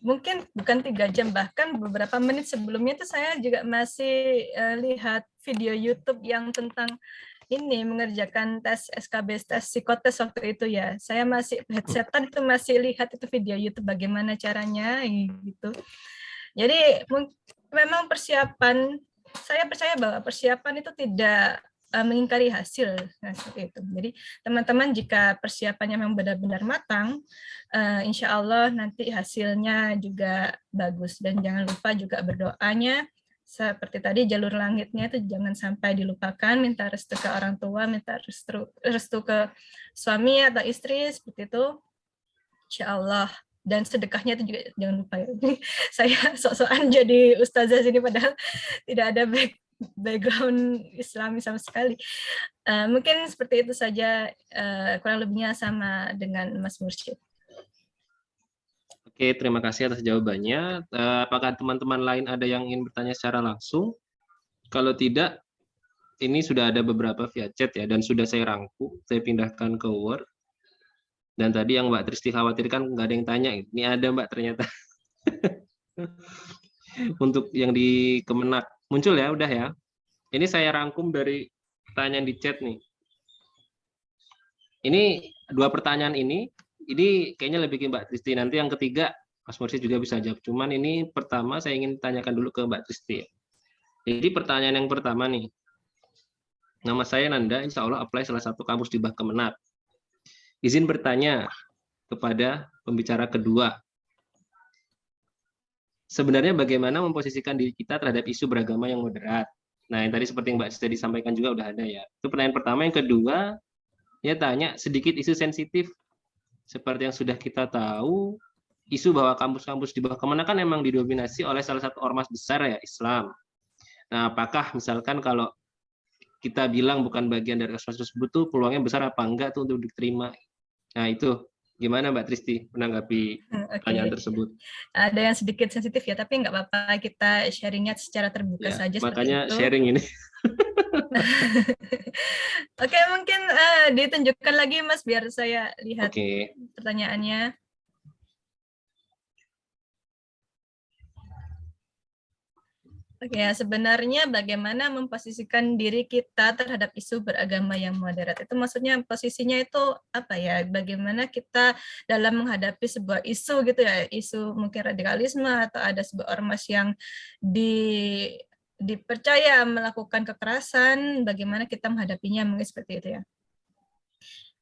mungkin bukan 3 jam, bahkan beberapa menit sebelumnya itu saya juga masih lihat video YouTube yang tentang ini mengerjakan tes SKB, tes psikotes waktu itu ya. Saya masih headsetan itu masih lihat itu video YouTube bagaimana caranya gitu. Jadi memang persiapan, saya percaya bahwa persiapan itu tidak mengingkari hasil. Nah, seperti itu. Jadi teman-teman jika persiapannya memang benar-benar matang, insya Allah nanti hasilnya juga bagus. Dan jangan lupa juga berdoanya, seperti tadi jalur langitnya itu jangan sampai dilupakan, minta restu ke orang tua, minta restu ke suami atau istri, seperti itu. Insya Allah. Dan sedekahnya itu juga jangan lupa ya. Saya sok-sokan jadi ustazah sini padahal tidak ada background Islami sama sekali. Mungkin seperti itu saja, kurang lebihnya sama dengan Mas Mursyid. Oke, terima kasih atas jawabannya. Apakah teman-teman lain ada yang ingin bertanya secara langsung? Kalau tidak, ini sudah ada beberapa via chat ya, dan sudah saya rangkum, saya pindahkan ke Word. Dan tadi yang Mbak Tristi khawatirkan nggak ada yang tanya, ini ada Mbak ternyata. Untuk yang di Kemenak, muncul ya, udah ya. Ini saya rangkum dari pertanyaan di chat nih. Ini 2 pertanyaan ini kayaknya lebih ke Mbak Tristi. Nanti yang ketiga, Mas Mursyid juga bisa jawab. Cuman ini pertama saya ingin tanyakan dulu ke Mbak Tristi. Jadi pertanyaan yang pertama nih. Nama saya Nanda, insya Allah apply salah satu kampus di Kemenak. Izin bertanya kepada pembicara kedua. Sebenarnya bagaimana memposisikan diri kita terhadap isu beragama yang moderat? Nah, yang tadi seperti yang Mbak Tristi disampaikan juga udah ada ya. Itu pertanyaan pertama. Yang kedua, dia tanya sedikit isu sensitif. Seperti yang sudah kita tahu, isu bahwa kampus-kampus di Kemenak kan memang didominasi oleh salah satu ormas besar ya, Islam. Nah, apakah misalkan kalau kita bilang bukan bagian dari ormas tersebut tuh peluangnya besar apa enggak tuh untuk diterima? Nah, itu gimana Mbak Tristi menanggapi pertanyaan tersebut? Ada yang sedikit sensitif ya, tapi nggak apa-apa, kita sharingnya secara terbuka ya, saja. Makanya seperti itu. Sharing ini. Oke, mungkin ditunjukkan lagi Mas, biar saya lihat pertanyaannya. Oke, sebenarnya bagaimana memposisikan diri kita terhadap isu beragama yang moderat. Itu maksudnya posisinya itu apa ya? Bagaimana kita dalam menghadapi sebuah isu gitu ya, isu mungkin radikalisme atau ada sebuah ormas yang dipercaya melakukan kekerasan, bagaimana kita menghadapinya, mungkin seperti itu ya.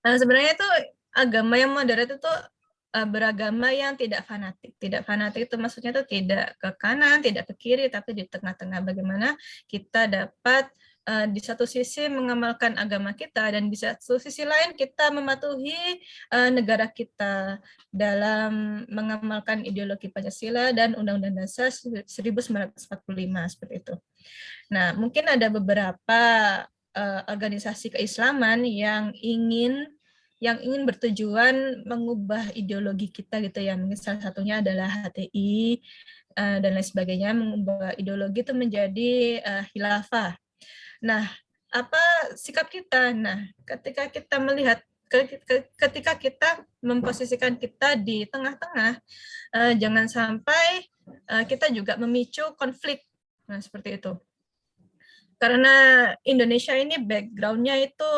Nah, sebenarnya itu agama yang moderat itu beragama yang tidak fanatik. Tidak fanatik itu maksudnya itu tidak ke kanan, tidak ke kiri, tapi di tengah-tengah. Bagaimana kita dapat di satu sisi mengamalkan agama kita, dan di satu sisi lain kita mematuhi negara kita dalam mengamalkan ideologi Pancasila dan Undang-Undang Dasar 1945, seperti itu. Nah, mungkin ada beberapa organisasi keislaman yang ingin bertujuan mengubah ideologi kita gitu ya. Mungkin salah satunya adalah HTI dan lain sebagainya, mengubah ideologi itu menjadi khilafah. Nah, apa sikap kita? Nah, ketika kita melihat, ketika kita memposisikan kita di tengah-tengah, jangan sampai kita juga memicu konflik. Nah, seperti itu. Karena Indonesia ini background-nya itu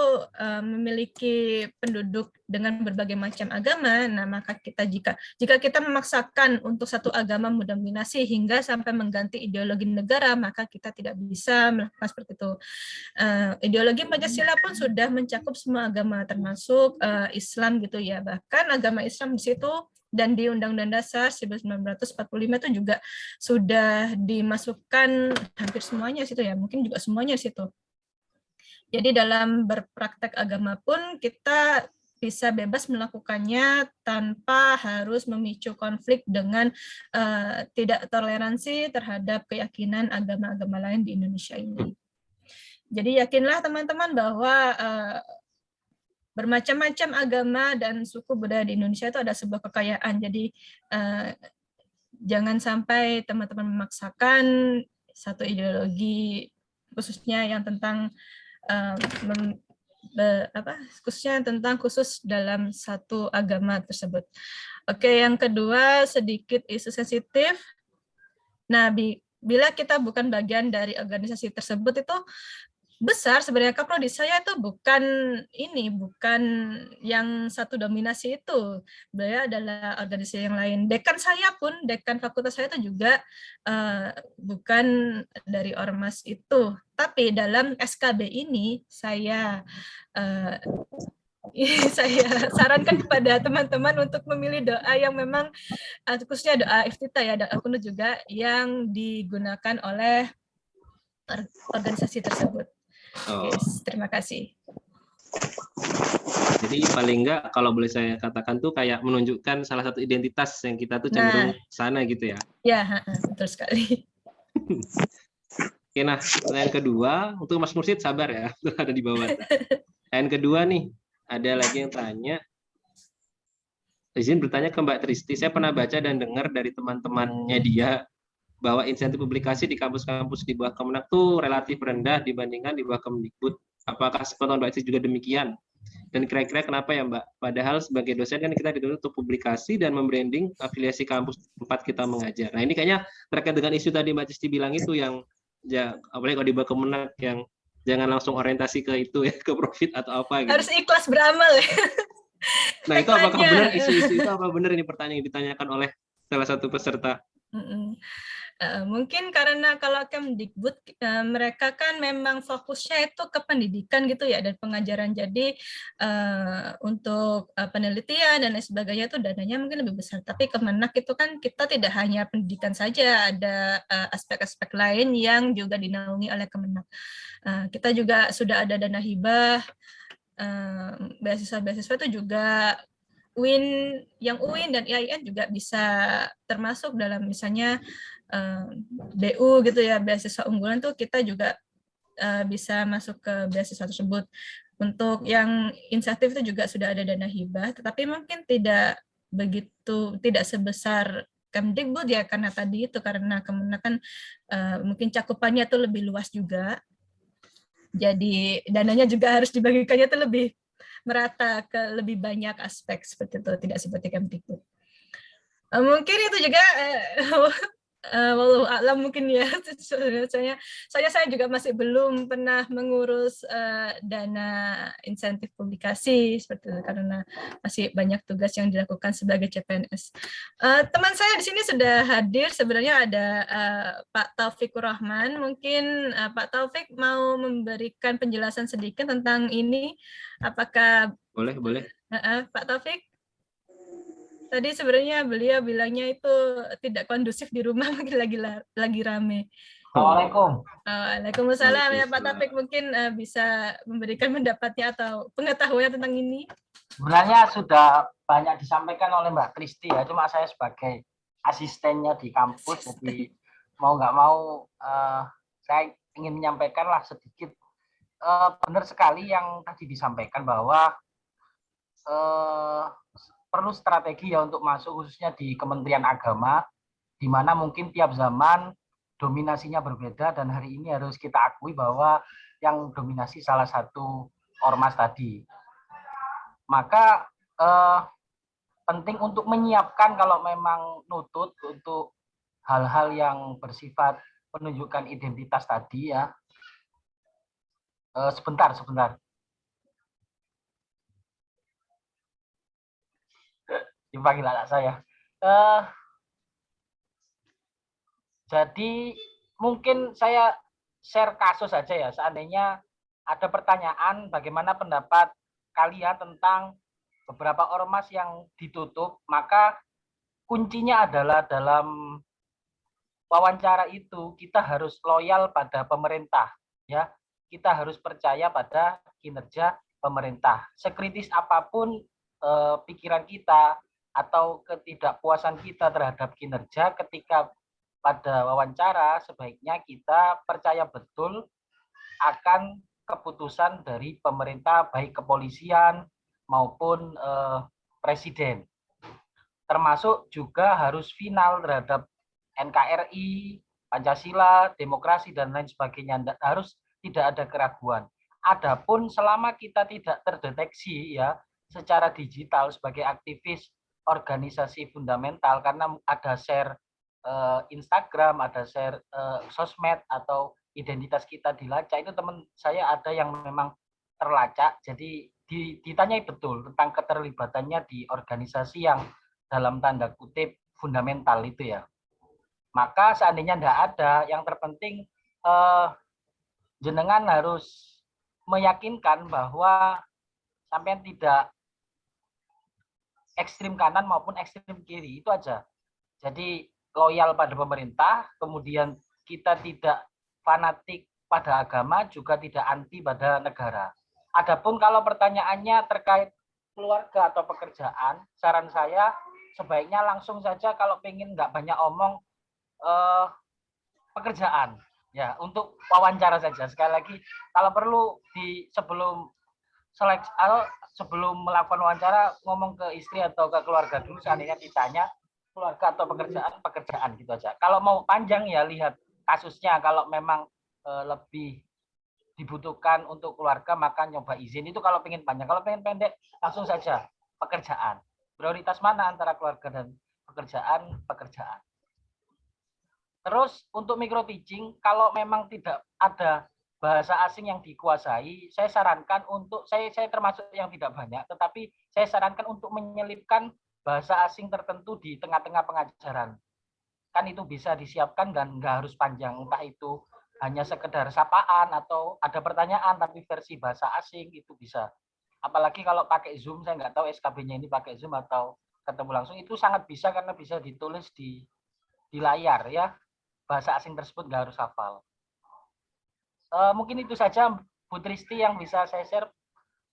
memiliki penduduk dengan berbagai macam agama, nah maka kita jika kita memaksakan untuk satu agama mendominasi hingga sampai mengganti ideologi negara, maka kita tidak bisa melakukan seperti itu. Ideologi Pancasila pun sudah mencakup semua agama, termasuk Islam gitu ya. Bahkan agama Islam di situ dan di Undang-Undang Dasar 1945 itu juga sudah dimasukkan hampir semuanya situ ya, mungkin juga semuanya situ. Jadi dalam berpraktek agama pun kita bisa bebas melakukannya tanpa harus memicu konflik dengan tidak toleransi terhadap keyakinan agama-agama lain di Indonesia ini. Jadi yakinlah teman-teman bahwa bermacam-macam agama dan suku budaya di Indonesia itu ada sebuah kekayaan. Jadi jangan sampai teman-teman memaksakan satu ideologi, khususnya yang tentang khususnya tentang khusus dalam satu agama tersebut. Oke, yang kedua sedikit isu sensitif. Nah, bila kita bukan bagian dari organisasi tersebut itu besar sebenarnya. Kaprodi saya itu bukan yang satu dominasi itu. Beliau adalah organisasi yang lain. Dekan saya pun, dekan fakultas saya itu juga bukan dari ormas itu. Tapi dalam SKB ini saya saya sarankan kepada teman-teman untuk memilih doa yang memang khususnya doa iftitah ya, doa kunut juga yang digunakan oleh organisasi tersebut. Oh. Oke, terima kasih. Jadi paling enggak kalau boleh saya katakan tuh kayak menunjukkan salah satu identitas yang kita tuh cenderung sana gitu ya. Ya, betul sekali. Oke, nah pertanyaan kedua untuk Mas Mursid, sabar ya, ada di bawah. Pertanyaan kedua nih, ada lagi yang tanya. Izin bertanya ke Mbak Tristi, saya pernah baca dan dengar dari teman-temannya dia bahwa insentif publikasi di kampus-kampus di bawah Kemenak tuh relatif rendah dibandingkan di bawah Kemdikbud. Apakah sepengetahuan Mbak Tristi juga demikian? Dan kira-kira kenapa ya Mbak? Padahal sebagai dosen kan kita dituntut untuk publikasi dan membranding afiliasi kampus tempat kita mengajar. Nah ini kayaknya terkait dengan isu tadi Mbak Tristi bilang itu yang, ya, apalagi kalau di bawah Kemenak yang jangan langsung orientasi ke itu ya, ke profit atau apa gitu. Harus ikhlas beramal ya. Nah itu apakah benar isu-isu itu, apa benar ini pertanyaan yang ditanyakan oleh salah satu peserta? Mungkin karena kalau Kemdikbud mereka kan memang fokusnya itu ke pendidikan gitu ya dan pengajaran, jadi untuk penelitian dan lain sebagainya itu dananya mungkin lebih besar. Tapi Kemenak itu kan kita tidak hanya pendidikan saja, ada aspek-aspek lain yang juga dinaungi oleh Kemenak. Kita juga sudah ada dana hibah, beasiswa-beasiswa itu juga UIN dan IAIN juga bisa termasuk dalam misalnya BU gitu ya, beasiswa unggulan tuh kita juga bisa masuk ke beasiswa tersebut. Untuk yang insentif itu juga sudah ada dana hibah, tetapi mungkin tidak sebesar Kemdikbud ya, karena tadi itu karena Kemenak kan mungkin cakupannya tuh lebih luas juga. Jadi dananya juga harus dibagikannya tuh lebih merata ke lebih banyak aspek seperti itu, tidak seperti Kemdikbud. Mungkin itu juga walau alam mungkin ya. Saya juga masih belum pernah mengurus dana insentif publikasi seperti itu karena masih banyak tugas yang dilakukan sebagai CPNS. Teman saya di sini sudah hadir, sebenarnya ada Pak Taufikur Rahman. Mungkin Pak Taufik mau memberikan penjelasan sedikit tentang ini. Apakah boleh? Pak Taufik? Tadi sebenarnya beliau bilangnya itu tidak kondusif di rumah, mungkin lagi rame. Assalamualaikum. Waalaikumsalam ya Pak Taufik, mungkin bisa memberikan pendapatnya atau pengetahuan tentang ini. Sebenarnya sudah banyak disampaikan oleh Mbak Tristi ya, cuma saya sebagai asistennya di kampus, jadi mau nggak mau saya ingin menyampaikan lah sedikit. Benar sekali yang tadi disampaikan bahwa perlu strategi ya untuk masuk, khususnya di Kementerian Agama, di mana mungkin tiap zaman dominasinya berbeda, dan hari ini harus kita akui bahwa yang dominasi salah satu ormas tadi. Maka penting untuk menyiapkan kalau memang nutut untuk hal-hal yang bersifat penunjukan identitas tadi ya. Sebentar. Dipanggil anak saya. Jadi mungkin saya share kasus saja ya. Seandainya ada pertanyaan bagaimana pendapat kalian tentang beberapa ormas yang ditutup, maka kuncinya adalah dalam wawancara itu kita harus loyal pada pemerintah ya. Kita harus percaya pada kinerja pemerintah. Sekritis apapun pikiran kita atau ketidakpuasan kita terhadap kinerja, ketika pada wawancara sebaiknya kita percaya betul akan keputusan dari pemerintah, baik kepolisian maupun presiden. Termasuk juga harus final terhadap NKRI, Pancasila, demokrasi, dan lain sebagainya. Harus tidak ada keraguan. Adapun selama kita tidak terdeteksi ya secara digital sebagai aktivis organisasi fundamental, karena ada share Instagram, ada share sosmed atau identitas kita dilacak, itu teman saya ada yang memang terlacak, jadi ditanyai betul tentang keterlibatannya di organisasi yang dalam tanda kutip fundamental itu ya. Maka seandainya tidak ada, yang terpenting jenengan harus meyakinkan bahwa sampai tidak ekstrim kanan maupun ekstrim kiri, itu aja. Jadi loyal pada pemerintah, kemudian kita tidak fanatik pada agama, juga tidak anti pada negara. Adapun kalau pertanyaannya terkait keluarga atau pekerjaan, saran saya sebaiknya langsung saja kalau pengen nggak banyak omong pekerjaan. Ya, untuk wawancara saja. Sekali lagi, kalau perlu sebelum melakukan wawancara ngomong ke istri atau ke keluarga dulu, seandainya ditanya keluarga atau pekerjaan gitu aja. Kalau mau panjang ya lihat kasusnya, kalau memang lebih dibutuhkan untuk keluarga maka nyoba izin, itu kalau pengen panjang. Kalau pengen pendek langsung saja pekerjaan. Prioritas mana antara keluarga dan pekerjaan. Terus untuk micro teaching, kalau memang tidak ada bahasa asing yang dikuasai, saya sarankan untuk, saya termasuk yang tidak banyak, tetapi saya sarankan untuk menyelipkan bahasa asing tertentu di tengah-tengah pengajaran. Kan itu bisa disiapkan dan nggak harus panjang, entah itu hanya sekedar sapaan atau ada pertanyaan tapi versi bahasa asing, itu bisa. Apalagi kalau pakai Zoom, saya nggak tahu SKB-nya ini pakai Zoom atau ketemu langsung, itu sangat bisa karena bisa ditulis di layar ya. Bahasa asing tersebut nggak harus hafal. Mungkin itu saja Bu Tristi yang bisa saya share.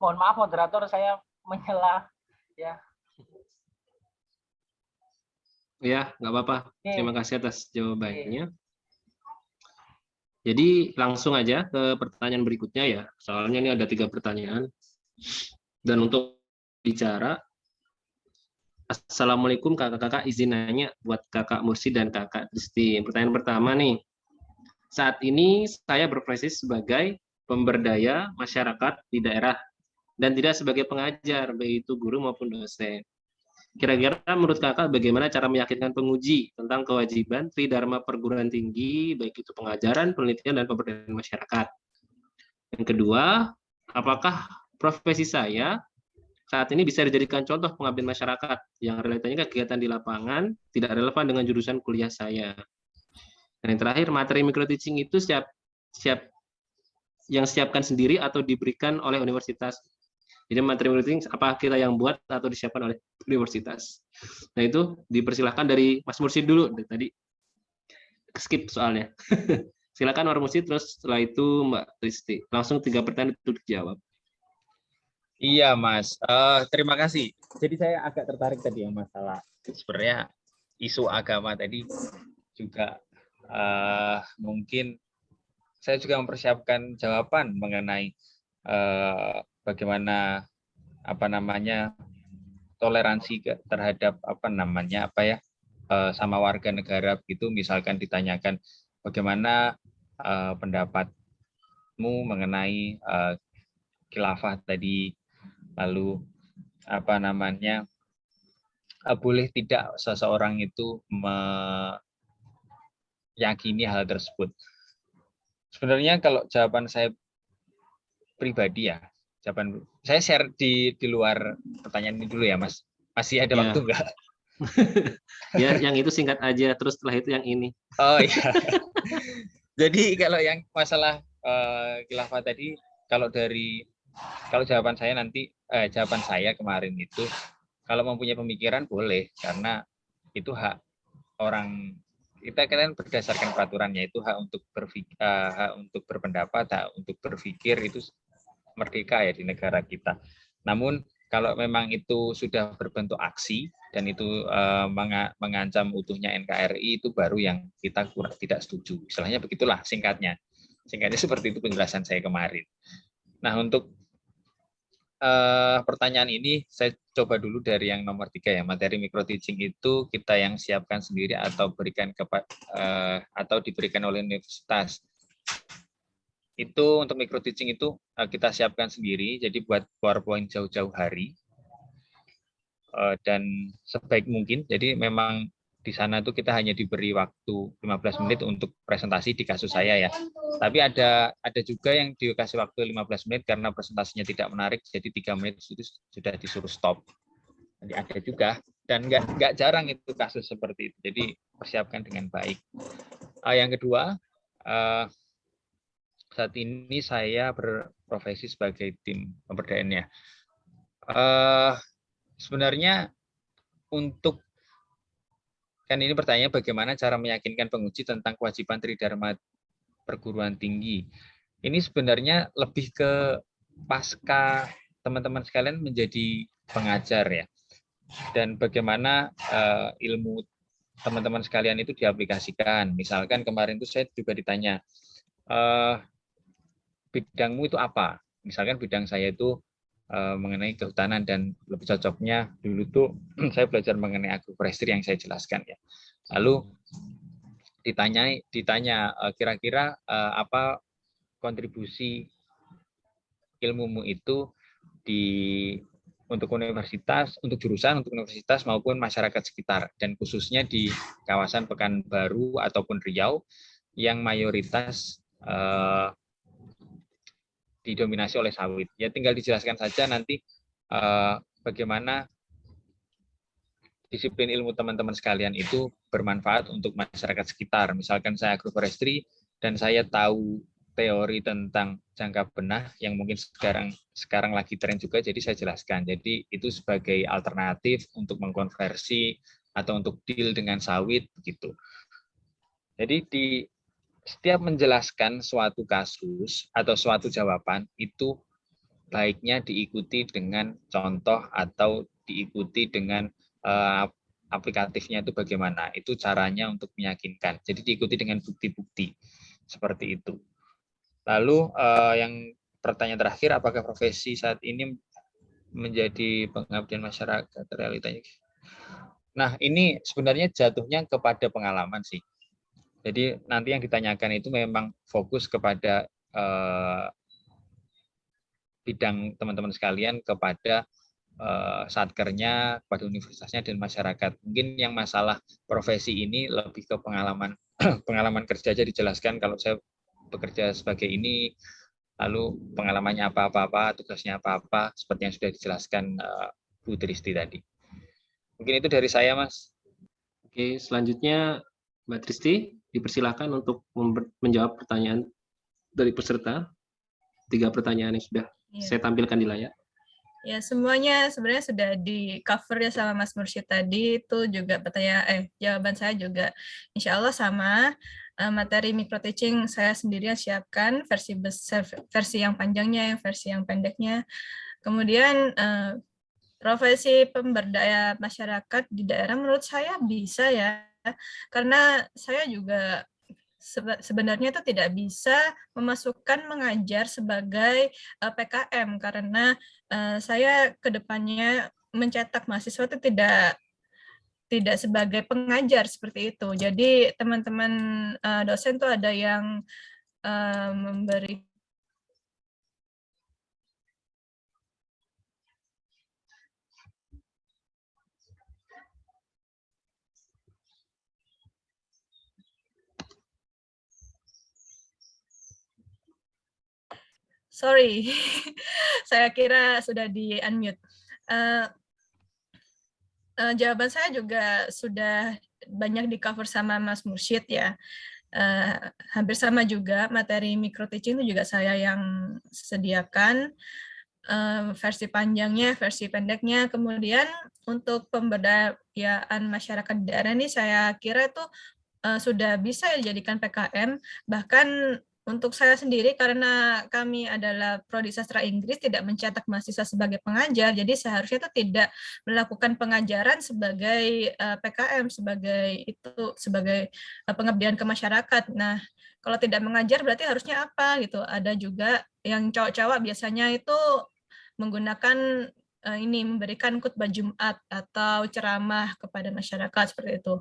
Mohon maaf moderator, saya menyela ya. Ya, nggak apa-apa. Terima kasih atas jawabannya. Jadi langsung aja ke pertanyaan berikutnya ya. Soalnya ini ada 3 pertanyaan. Dan untuk bicara, Assalamualaikum kakak-kakak, izin nanya buat kakak Mursi dan kakak Tristi. Pertanyaan pertama nih, saat ini saya berprofesi sebagai pemberdaya masyarakat di daerah dan tidak sebagai pengajar, baik itu guru maupun dosen. Kira-kira menurut kakak bagaimana cara meyakinkan penguji tentang kewajiban tridharma perguruan tinggi, baik itu pengajaran, penelitian, dan pemberdayaan masyarakat? Yang kedua, apakah profesi saya saat ini bisa dijadikan contoh pengabdian masyarakat yang realitanya kegiatan di lapangan tidak relevan dengan jurusan kuliah saya? Dan yang terakhir, materi micro teaching itu yang siapkan sendiri atau diberikan oleh universitas? Jadi materi micro teaching apa kita yang buat atau disiapkan oleh universitas? Nah itu dipersilahkan dari Mas Mursid dulu. Tadi skip soalnya. Silakan Mas Mursid, terus setelah itu Mbak Tristi. Langsung 3 pertanyaan itu dijawab. Iya, Mas. Terima kasih. Jadi saya agak tertarik tadi yang masalah sebenarnya isu agama tadi juga mungkin saya juga mempersiapkan jawaban mengenai bagaimana toleransi terhadap sama warga negara begitu. Misalkan ditanyakan bagaimana pendapatmu mengenai khilafah tadi. Lalu boleh tidak seseorang itu meyakini hal tersebut? Sebenarnya kalau jawaban saya pribadi ya, jawaban saya share di luar pertanyaan ini dulu ya, Mas. Masih ada waktu enggak? Ya, yang itu singkat aja, terus setelah itu yang ini. Oh iya. Jadi kalau yang masalah khilafah tadi, kalau jawaban saya kemarin itu, kalau mempunyai pemikiran boleh, karena itu hak orang kita kan berdasarkan peraturannya, itu hak untuk berpendapat, hak untuk berpikir, itu merdeka ya di negara kita. Namun kalau memang itu sudah berbentuk aksi dan itu mengancam utuhnya NKRI, itu baru yang kita kurang tidak setuju. Istilahnya begitulah singkatnya. Singkatnya seperti itu penjelasan saya kemarin. Nah, untuk pertanyaan ini saya coba dulu dari yang nomor 3 ya. Materi micro teaching itu kita yang siapkan sendiri atau diberikan oleh universitas. itu untuk micro teaching itu kita siapkan sendiri, jadi buat PowerPoint jauh-jauh hari. Dan sebaik mungkin, jadi memang di sana tuh kita hanya diberi waktu 15 menit untuk presentasi di kasus saya ya. Tapi ada juga yang dikasih waktu 15 menit karena presentasinya tidak menarik, jadi 3 menit itu sudah disuruh stop. Jadi ada juga, dan nggak jarang itu kasus seperti itu. Jadi persiapkan dengan baik. Yang kedua, saat ini saya berprofesi sebagai tim pemberdayaannya. Sebenarnya untuk, kan ini pertanyaannya bagaimana cara meyakinkan penguji tentang kewajiban tridharma perguruan tinggi. Ini sebenarnya lebih ke pasca teman-teman sekalian menjadi pengajar ya. Dan bagaimana ilmu teman-teman sekalian itu diaplikasikan. Misalkan kemarin itu saya juga ditanya, bidangmu itu apa? Misalkan bidang saya itu mengenai kehutanan, dan lebih cocoknya dulu tuh saya belajar mengenai agroforestry yang saya jelaskan ya. Lalu ditanya kira-kira apa kontribusi ilmumu itu untuk universitas, untuk jurusan, untuk universitas maupun masyarakat sekitar, dan khususnya di kawasan Pekanbaru ataupun Riau yang mayoritas didominasi oleh sawit. Ya tinggal dijelaskan saja nanti bagaimana disiplin ilmu teman-teman sekalian itu bermanfaat untuk masyarakat sekitar. Misalkan saya agroforestry dan saya tahu teori tentang jangka benah yang mungkin sekarang lagi tren juga, jadi saya jelaskan. Jadi itu sebagai alternatif untuk mengkonversi atau untuk deal dengan sawit begitu. Jadi di setiap menjelaskan suatu kasus atau suatu jawaban itu baiknya diikuti dengan contoh atau diikuti dengan aplikatifnya itu bagaimana. Itu caranya untuk meyakinkan. Jadi diikuti dengan bukti-bukti seperti itu. Lalu yang pertanyaan terakhir, apakah profesi saat ini menjadi pengabdian masyarakat realitanya? Nah, ini sebenarnya jatuhnya kepada pengalaman sih. Jadi nanti yang ditanyakan itu memang fokus kepada bidang teman-teman sekalian, kepada satkernya, kepada universitasnya dan masyarakat. Mungkin yang masalah profesi ini lebih ke pengalaman pengalaman kerja aja dijelaskan. Kalau saya bekerja sebagai ini, lalu pengalamannya apa-apa, tugasnya apa-apa, seperti yang sudah dijelaskan Bu Tristi tadi. Mungkin itu dari saya, Mas. Oke, selanjutnya Mbak Tristi, dipersilakan untuk menjawab pertanyaan dari peserta. 3 pertanyaan yang sudah saya tampilkan di layar. Ya, semuanya sebenarnya sudah di cover ya sama Mas Mursyid tadi. Itu juga jawaban saya juga insya Allah sama. Materi micro teaching saya sendiri yang siapkan, versi besar, versi yang panjangnya, versi yang pendeknya. Kemudian profesi pemberdaya masyarakat di daerah menurut saya bisa ya, karena saya juga sebenarnya itu tidak bisa memasukkan mengajar sebagai PKM, karena saya kedepannya mencetak mahasiswa itu tidak sebagai pengajar seperti itu. Jadi teman-teman dosen tuh ada yang memberi sorry, saya kira sudah di-unmute. Jawaban saya juga sudah banyak di-cover sama Mas Mursyid ya. Hampir sama juga, materi micro teaching itu juga saya yang sediakan, versi panjangnya, versi pendeknya. Kemudian untuk pemberdayaan masyarakat di daerah ini saya kira itu sudah bisa dijadikan PKM, bahkan untuk saya sendiri karena kami adalah prodi sastra Inggris tidak mencetak mahasiswa sebagai pengajar, jadi seharusnya itu tidak melakukan pengajaran sebagai PKM, sebagai pengabdian ke masyarakat. Nah, kalau tidak mengajar berarti harusnya apa gitu? Ada juga yang cowok-cowok biasanya itu menggunakan memberikan khutbah Jumat atau ceramah kepada masyarakat seperti itu.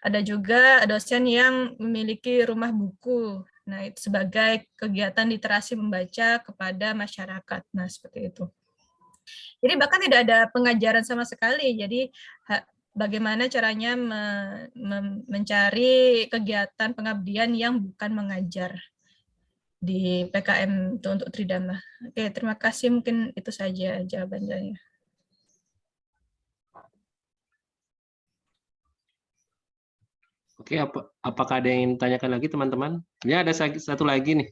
Ada juga dosen yang memiliki rumah buku Nah, itu sebagai kegiatan literasi membaca kepada masyarakat. Nah, seperti itu. Jadi bahkan tidak ada pengajaran sama sekali. Jadi bagaimana caranya mencari kegiatan pengabdian yang bukan mengajar di PKM itu untuk Tridharma. Oke, terima kasih. Mungkin itu saja jawaban saya. Oke, apakah ada yang ingin ditanyakan lagi teman-teman? Ini ada satu lagi nih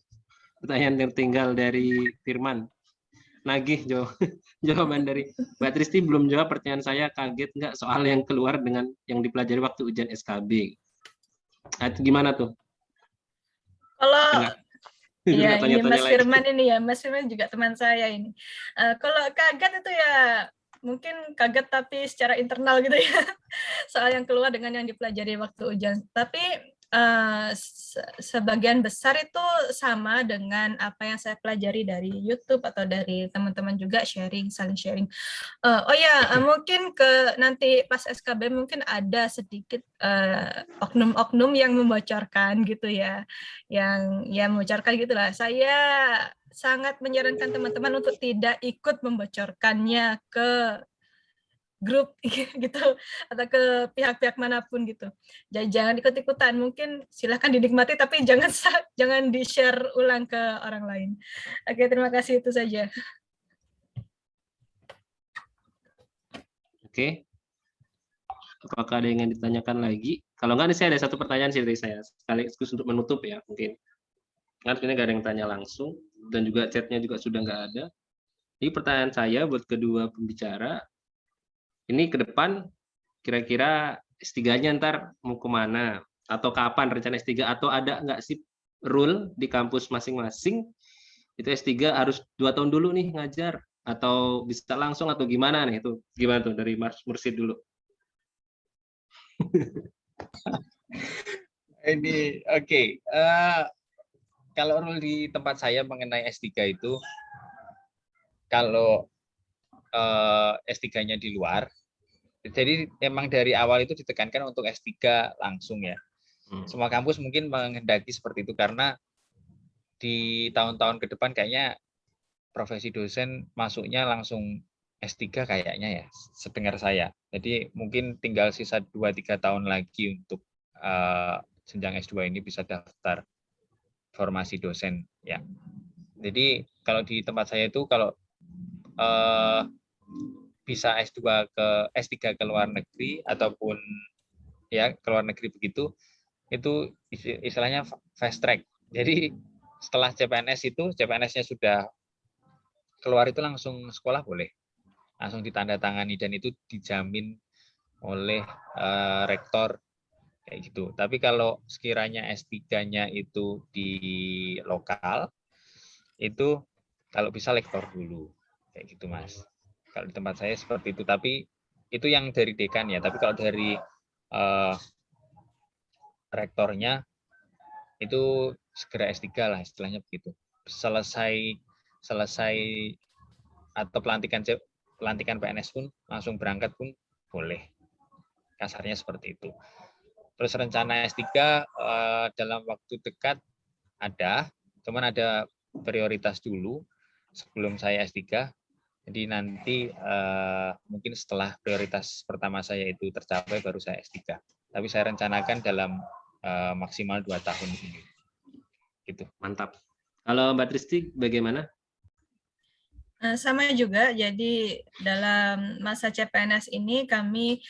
pertanyaan yang tertinggal dari Firman. Nagih jawaban dari Mbak Tristi belum jawab pertanyaan saya, kaget nggak soal yang keluar dengan yang dipelajari waktu ujian SKB. Nah, itu gimana tuh? Kalau Iya, ini Mas Firman ini ya, Mas Firman juga teman saya ini. Kalau kaget itu ya mungkin kaget tapi secara internal gitu ya, soal yang keluar dengan yang dipelajari waktu ujian. Tapi sebagian besar itu sama dengan apa yang saya pelajari dari YouTube atau dari teman-teman juga saling sharing. Oh ya, mungkin nanti pas SKB mungkin ada sedikit oknum-oknum yang membocorkan gitu ya, yang membocorkan gitulah. Saya sangat menyarankan teman-teman untuk tidak ikut membocorkannya ke grup gitu atau ke pihak-pihak manapun gitu. Jangan ikut-ikutan, mungkin silahkan dinikmati tapi jangan di-share ulang ke orang lain. Oke, terima kasih, itu saja. Oke. Apakah ada yang ingin ditanyakan lagi? Kalau enggak, saya ada satu pertanyaan sih dari saya, sekaligus untuk menutup ya mungkin. Kan sebenarnya nggak ada yang tanya langsung, dan juga chatnya juga sudah nggak ada. Ini pertanyaan saya buat kedua pembicara. Ini ke depan kira-kira S3-nya ntar mau kemana? Atau kapan rencana S3? Atau ada nggak sih rule di kampus masing-masing? Itu S3 harus 2 tahun dulu nih ngajar? Atau bisa langsung atau gimana nih? Itu gimana tuh dari Mas Mursid dulu? Ini oke. Kalau rule di tempat saya mengenai S3 itu, kalau S3-nya di luar, jadi emang dari awal itu ditekankan untuk S3 langsung ya. Semua kampus mungkin menghendaki seperti itu karena di tahun-tahun ke depan kayaknya profesi dosen masuknya langsung S3 kayaknya ya, sedengar saya. Jadi mungkin tinggal sisa 2-3 tahun lagi untuk jenjang S2 ini bisa daftar formasi dosen ya. Jadi kalau di tempat saya itu kalau bisa S2 ke S3 ke luar negeri ataupun ya ke luar negeri begitu, itu istilahnya fast track. Jadi setelah CPNS itu, CPNS-nya sudah keluar itu langsung sekolah boleh, langsung ditandatangani dan itu dijamin oleh rektor kayak gitu. Tapi kalau sekiranya S3-nya itu di lokal, itu kalau bisa lektor dulu kayak gitu Mas. Kalau di tempat saya seperti itu, tapi itu yang dari dekan ya. Tapi kalau dari rektornya itu segera S3 lah istilahnya begitu. Selesai atau pelantikan PNS pun langsung berangkat pun boleh. Kasarnya seperti itu. Terus rencana S3 dalam waktu dekat ada, cuman ada prioritas dulu sebelum saya S3. Jadi nanti mungkin setelah prioritas pertama saya itu tercapai baru saya S3. Tapi saya rencanakan dalam maksimal 2 tahun ini. Gitu. Mantap. Kalau Mbak Tristi bagaimana? Sama juga, jadi dalam masa CPNS ini kami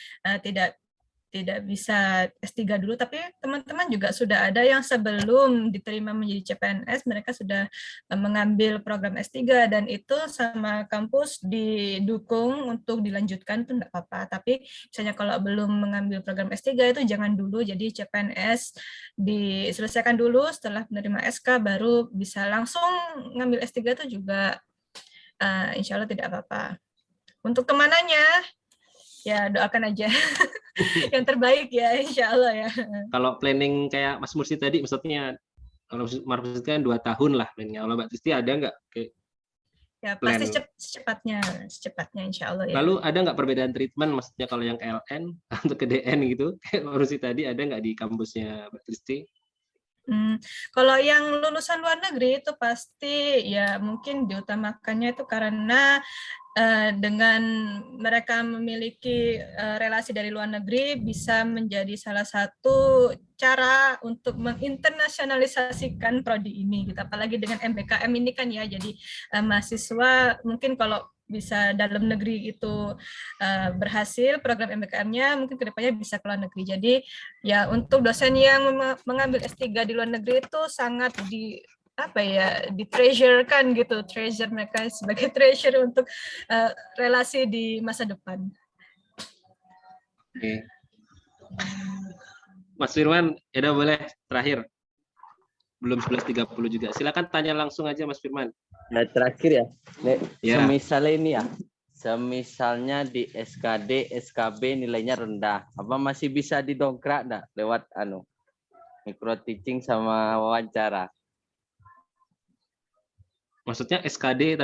tidak bisa S3 dulu, tapi teman-teman juga sudah ada yang sebelum diterima menjadi CPNS, mereka sudah mengambil program S3, dan itu sama kampus didukung untuk dilanjutkan, itu enggak apa-apa. Tapi misalnya kalau belum mengambil program S3 itu jangan dulu, jadi CPNS diselesaikan dulu, setelah menerima SK baru bisa langsung ngambil S3 itu juga insya Allah tidak apa-apa. Untuk kemananya, ya doakan aja yang terbaik ya, insya Allah ya. Kalau planning kayak Mas Mursid tadi, maksudnya kalau Mas Mursid kan 2 tahun lah planningnya. Kalau Mbak Tristi ada nggak? Ya pasti secepatnya insya Allah ya. Lalu ada nggak perbedaan treatment, maksudnya kalau yang LN atau ke DN gitu? Kayak Mbak Mursid tadi ada nggak di kampusnya Mbak Tristi? Kalau yang lulusan luar negeri itu pasti ya mungkin diutamakannya itu karena dengan mereka memiliki relasi dari luar negeri bisa menjadi salah satu cara untuk menginternasionalisasikan prodi ini gitu. Apalagi dengan MBKM ini kan ya, jadi mahasiswa mungkin kalau bisa dalam negeri itu berhasil program MBKM-nya, mungkin kedepannya bisa ke luar negeri. Jadi ya untuk dosen yang mengambil S3 di luar negeri itu sangat di treasure kan gitu, treasure mereka sebagai treasure untuk relasi di masa depan. Oke. Mas Firman, ya boleh terakhir. Belum 11.30 juga. Silakan tanya langsung aja Mas Firman. Nah, terakhir ya. Nek, Ya. Semisalnya ini ya. Semisalnya di SKD, SKB nilainya rendah. Apa masih bisa didongkrak enggak lewat micro teaching sama wawancara? Maksudnya SKD,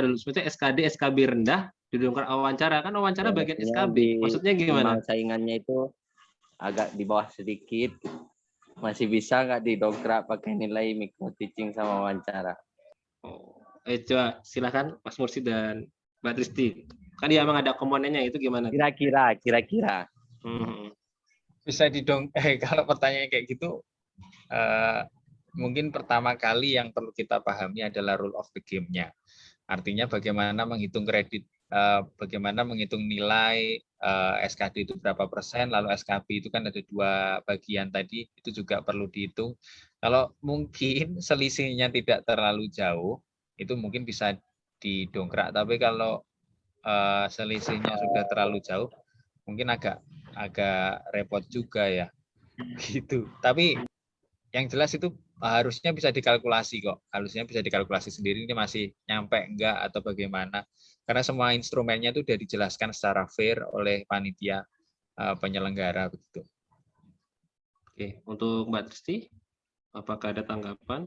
SKB rendah didongkrak wawancara, kan wawancara bagian SKB. Maksudnya gimana? Saingannya itu agak di bawah sedikit. Masih bisa nggak didongkrak pakai nilai micro teaching sama wawancara? Coba silakan Mas Mursid dan Mbak Tristi. Kan dia emang ada komponennya, itu gimana? Kira-kira. Bisa kalau pertanyaan kayak gitu, mungkin pertama kali yang perlu kita pahami adalah rule of the game-nya. Artinya bagaimana menghitung kredit, bagaimana menghitung nilai SKD itu berapa persen, lalu SKB itu kan ada 2 bagian tadi, itu juga perlu dihitung. Kalau mungkin selisihnya tidak terlalu jauh, itu mungkin bisa didongkrak. Tapi kalau selisihnya sudah terlalu jauh, mungkin agak repot juga ya, gitu. Tapi yang jelas itu harusnya bisa dikalkulasi kok. Harusnya bisa dikalkulasi sendiri, ini masih nyampe enggak atau bagaimana. Karena semua instrumennya itu sudah dijelaskan secara fair oleh panitia penyelenggara begitu. Oke, untuk Mbak Tristi, apakah ada tanggapan?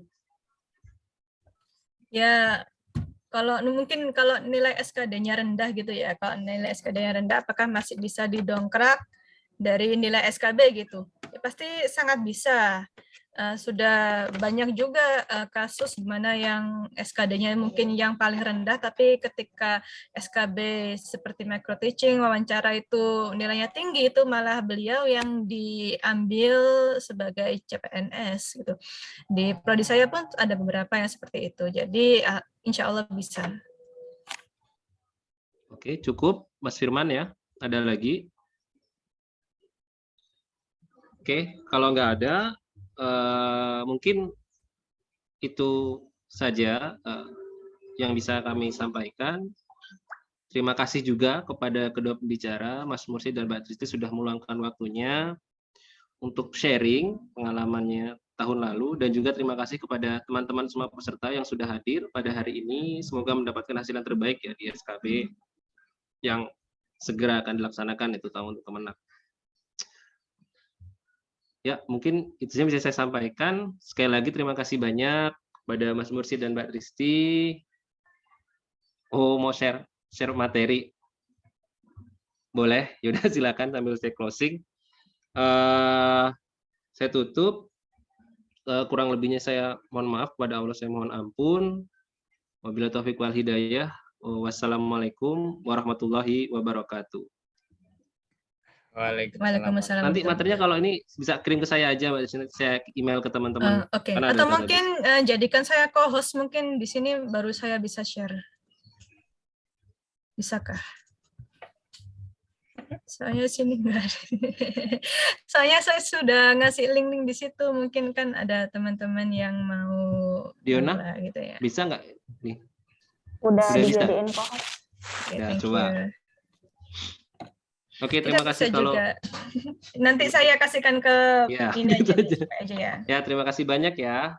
Ya, kalau nilai SKD-nya rendah gitu ya, kalau nilai SKD-nya rendah, apakah masih bisa didongkrak dari nilai SKB gitu? Ya, pasti sangat bisa. Sudah banyak juga kasus di mana yang SKD-nya mungkin yang paling rendah, tapi ketika SKB seperti micro teaching, wawancara itu nilainya tinggi, itu malah beliau yang diambil sebagai CPNS gitu. Di prodi saya pun ada beberapa yang seperti itu. Jadi insya Allah bisa. Oke, cukup Mas Firman ya. Ada lagi? Oke, kalau nggak ada, mungkin itu saja yang bisa kami sampaikan. Terima kasih juga kepada kedua pembicara, Mas Mursid dan Mbak Tristi, sudah meluangkan waktunya untuk sharing pengalamannya tahun lalu, dan juga terima kasih kepada teman-teman semua peserta yang sudah hadir pada hari ini. Semoga mendapatkan hasil yang terbaik ya di SKB yang segera akan dilaksanakan itu tahun Kemenak. Ya, mungkin itu saja bisa saya sampaikan. Sekali lagi terima kasih banyak kepada Mas Mursid dan Mbak Tristi. Oh, mau share materi? Boleh, yaudah silakan sambil saya closing. Saya tutup. Kurang lebihnya saya mohon maaf, kepada Allah saya mohon ampun. Wabillahi taufiq wal hidayah. Wassalamualaikum warahmatullahi wabarakatuh. Waalaikumsalam. Nanti materinya kalau ini bisa kirim ke saya aja, saya email ke teman-teman. Oke. Atau mungkin jadikan saya co-host, mungkin di sini baru saya bisa share. Bisakah? Soalnya sini enggak ada. Soalnya saya sudah ngasih link di situ, mungkin kan ada teman-teman yang mau Diona, gitu ya. Bisa nggak nih? Udah dijadiin co-host. Ya, coba. Oke, terima kasih kalau juga. Nanti saya kasihkan ke ya, ini gitu aja ya. Ya, terima kasih banyak ya.